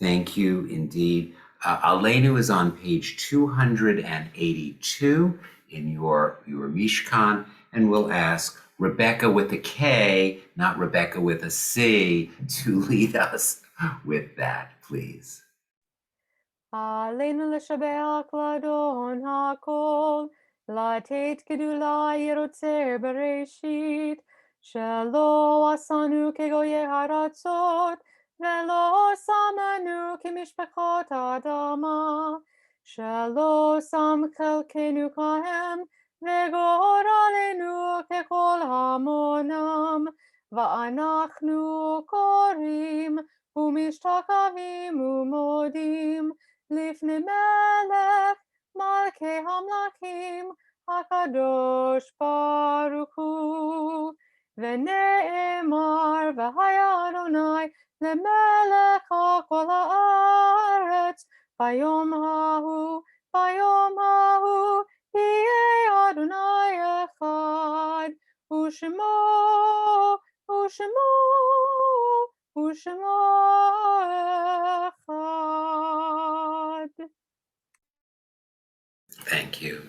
Thank you indeed. Aleinu is on page 282 in your Mishkan, and we'll ask Rebecca with a K, not Rebecca with a C, to lead us with that, please. עלינו לשבח לאדון הכל, לתת גדולה ירוצר בראשית, שלא עשנו כגויי הארצות, ולא שמנו כמשפחות האדמה, שלא שם חלקנו כהם, וגורלנו ככל המונם, ואנחנו קוראים ומשתחווים ומודים, לפני מלך מלכי המלכים הקדוש ברוך הוא, ונאמר והיה אדוני למלך על כל הארץ, ביום ההוא יהיה אדוני אחד, ושמו אחד. Thank you.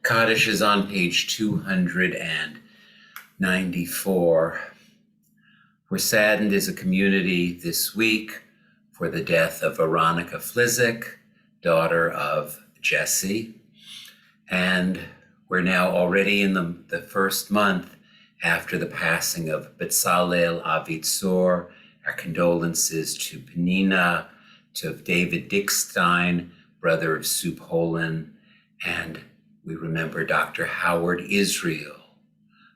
Kaddish is on page 294. We're saddened as a community this week for the death of Veronica Flizik, daughter of Jesse. And we're now already in the first month after the passing of Betzalel Avitzor. Our condolences to Penina, to David Dickstein, brother of Sue Poland, and we remember Dr. Howard Israel,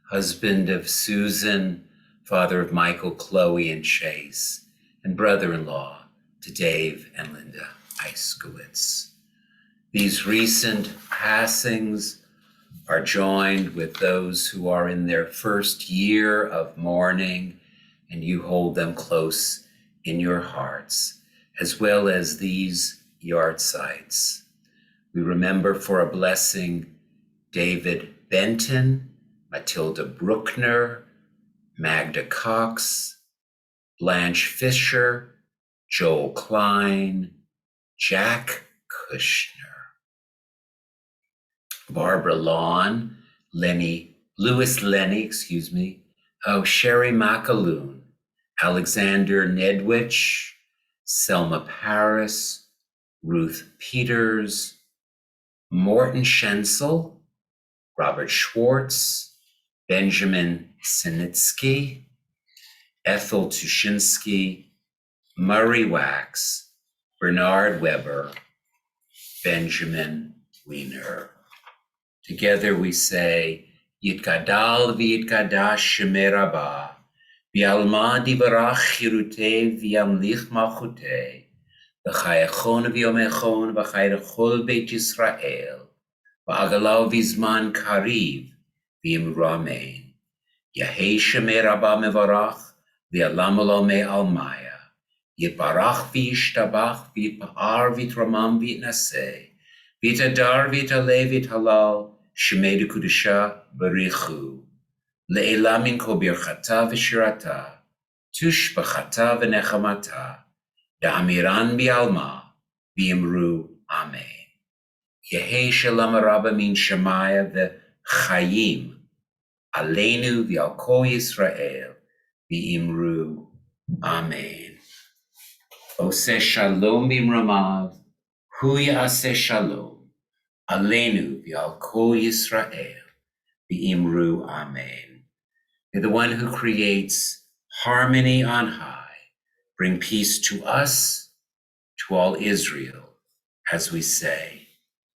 husband of Susan, father of Michael, Chloe, and Chase, and brother-in-law to Dave and Linda Eiskowitz. These recent passings are joined with those who are in their first year of mourning, and you hold them close in your hearts, as well as these yard sites. We remember for a blessing David Benton, Matilda Bruckner, Magda Cox, Blanche Fisher, Joel Klein, Jack Kushner, Barbara Lawn, Louis Lenny, Sherry McAloon, Alexander Nedwich, Selma Paris, Ruth Peters, Morton Schensel, Robert Schwartz, Benjamin Sinitsky, Ethel Tushinsky, Murray Wax, Bernard Weber, Benjamin Wiener. Together we say, Yitkadal v'yitkadash Shemei Rabbah, v'alma divarach chirutei v'yamlich malchutei, v'chayachon v'yomechon v'chayrechol Beit Yisrael, v'agalau v'zman kariv v'imru amen. Yahei Shemei Rabbah mevarach, v'yalamalo me'almaya, yitbarach v'yishtabach v'yitpa'ar v'yitramam v'yitnaseh, v'yitadar v'yitaleh v'yithalal, Shemei Dekudusha Barichu, Le'elam min kol birchata v'shirata, Tushbachata v'nechamata, Da'amiran bi'alma, v'yimru amen. Yehei shalom rabba min Shemaya v'chayim, Aleinu v'al kol Yisrael, v'yimru amen. Oseh shalom b'mramav, hu ya'aseh shalom, Aleinu v'al kol Yisrael, v'imru amen. May the one who creates harmony on high bring peace to us, to all Israel, as we say,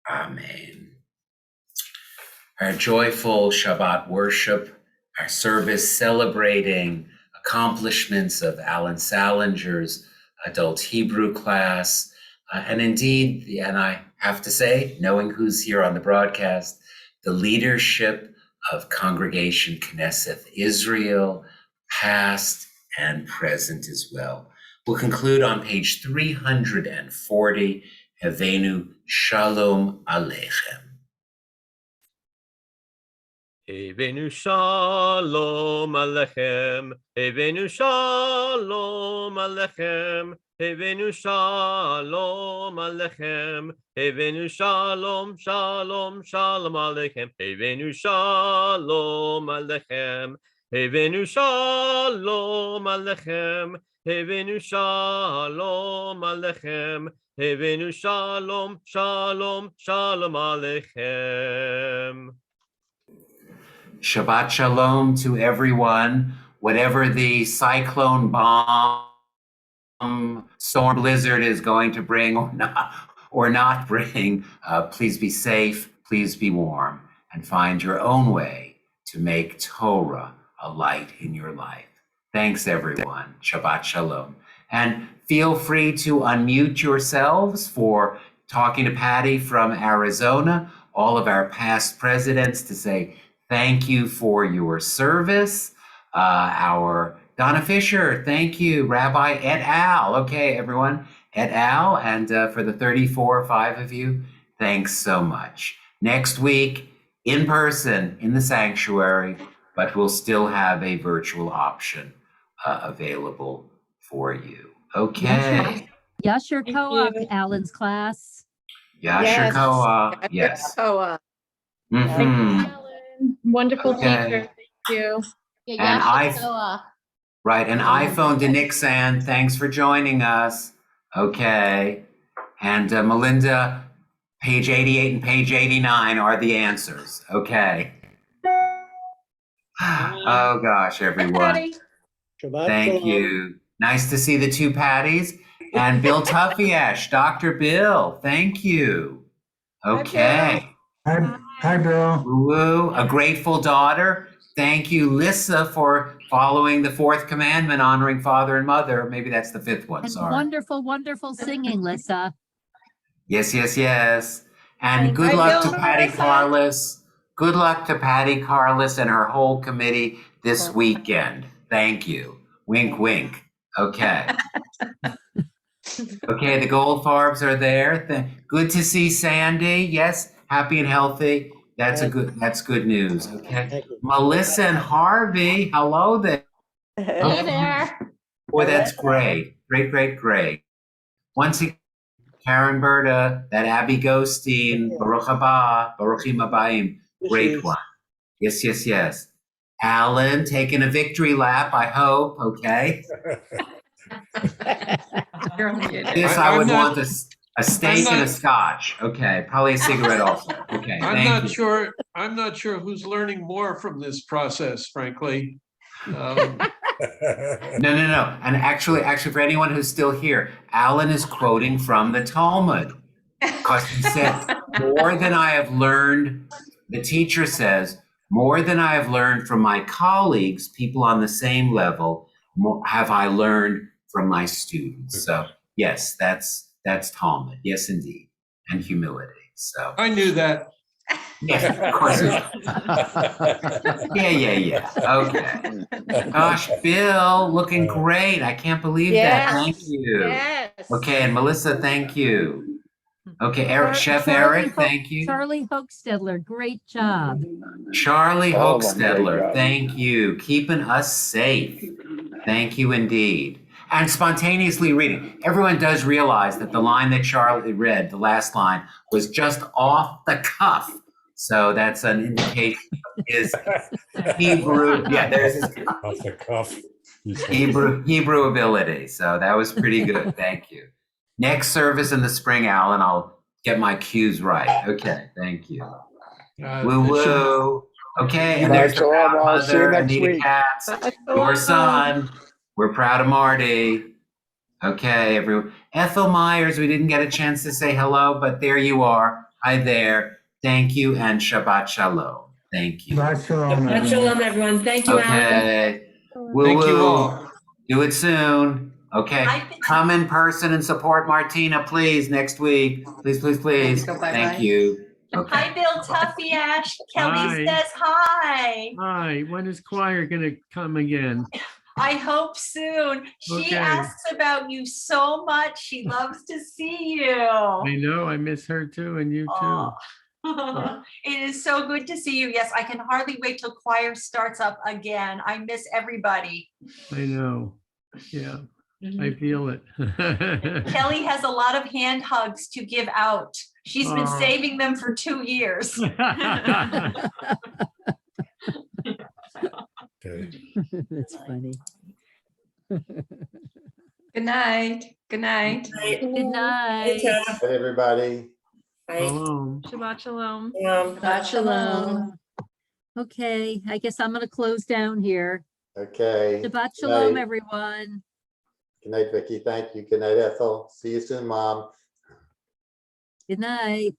amen. Our joyful Shabbat worship, our service celebrating accomplishments of Alan Salinger's adult Hebrew class, and indeed, and I have to say, knowing who's here on the broadcast, the leadership of Congregation Knesset Israel, past and present as well. We'll conclude on page 340, Havenu Shalom Aleichem. Hebenu shalom alechem, Hebenu shalom alechem, Hebenu shalom alechem, Hebenu shalom, shalom, shalom alechem, Hebenu shalom alechem, Hebenu shalom alechem, Hebenu shalom alechem, Hebenu shalom, shalom, shalom alechem. Shabbat shalom to everyone. Whatever the cyclone bomb, storm blizzard is going to bring or not bring, please be safe, please be warm, and find your own way to make Torah a light in your life. Thanks, everyone. Shabbat shalom. And feel free to unmute yourselves for talking to Patty from Arizona, all of our past presidents, to say thank you for your service. Our Donna Fisher, thank you. Rabbi et al. Okay, everyone, et al. And for the 34 or 5 of you, thanks so much. Next week, in person in the sanctuary, but we'll still have a virtual option available for you. Okay. Yasher Co-op, Alan's class. Yasher Co-op, yes. Co-op. Mhm. Wonderful Okay. teacher. Thank you. And and iPhone to Nixon, thanks for joining us. Okay. And Melinda, page 88 and page 89 are the answers. Okay. Oh gosh, everyone. Shabbat Thank shalom. you. Nice to see the 2 Patties. And Bill Tuffiesh, Dr. Bill, thank you. Okay. Hi, Bill. Woo, a grateful daughter. Thank you, Lissa, for following the 4th commandment, honoring father and mother. Maybe that's the 5th one, And sorry. wonderful, wonderful singing, Lissa. Yes, yes, yes. And good luck to Patty Carlis. Good luck to Patty Carlis and her whole committee this weekend. Thank you. Wink, wink. Okay. Okay, the Goldfarbs are there. Good to see Sandy. Yes, happy and healthy. That's good news. Okay. Melissa and Harvey, hello there. Hey there. Boy, that's great. Great, great, great. Once again, Karen Berta, that Abby Gostein, Baruch haba, Baruchim habayim. Great one. Yes, yes, yes. Alan taking a victory lap, I hope. Okay. This I would want a steak and a scotch. Okay, probably a cigarette also. Okay, I'm not sure who's learning more from this process, frankly. No. And actually, for anyone who's still here, Alan is quoting from the Talmud because he said, "More than I have learned," the teacher says, "more than I have learned from my colleagues, people on the same level, more have I learned from my students." So yes, that's Talmud. Yes, indeed, and humility. So I knew that. Yes, of course. Yeah. Okay. Gosh, Bill, looking great. I can't believe that. Thank you. Yes. Okay, and Melissa, thank you. Okay, Chef Eric, thank you. Charlie Hochstedler, great job. Charlie Hochstedler, thank you. Keeping us safe. Thank you indeed. And spontaneously reading. Everyone does realize that the line that Charlie read, the last line, was just off the cuff. So that's an indication of his Hebrew. Yeah, there's his Off the cuff. Hebrew ability. So that was pretty good. Thank you. Next service in the spring, Alan, I'll get my cues right. Okay, thank you. Woo woo. Okay, and there's the proud mother, Anita Katz, your son. We're proud of Marty. Okay, everyone. Ethel Myers, we didn't get a chance to say hello, but there you are. Hi there. Thank you, and Shabbat Shalom. Thank you. Shabbat Shalom, Shabbat Shalom, everyone. Thank you, Alan. Okay. Woo Thank you woo. all. Do it soon. Okay. Come in person and support Martina, please, next week. Please, please, please. Thank you. Okay. Hi, Bill Tuffiesh. Kelly Hi. says hi. Hi, when is choir gonna come again? I hope soon. She Okay. asks about you so much. She loves to see you. I know, I miss her too, and you too. Oh, It is so good to see you. Yes, I can hardly wait till choir starts up again. I miss everybody. I know. Yeah, I feel it. Kelly has a lot of hand hugs to give out. She's been Oh. saving them for 2 years. That's funny. Good night. Good night. Good night. Good, everybody. Shalom. Shabbat shalom. Shabbat shalom. Okay, I guess I'm gonna close down here. Okay. Shabbat Good shalom, night. everyone. Good night, Vicky. Thank you. Good night, Ethel. See you soon, Mom. Good night.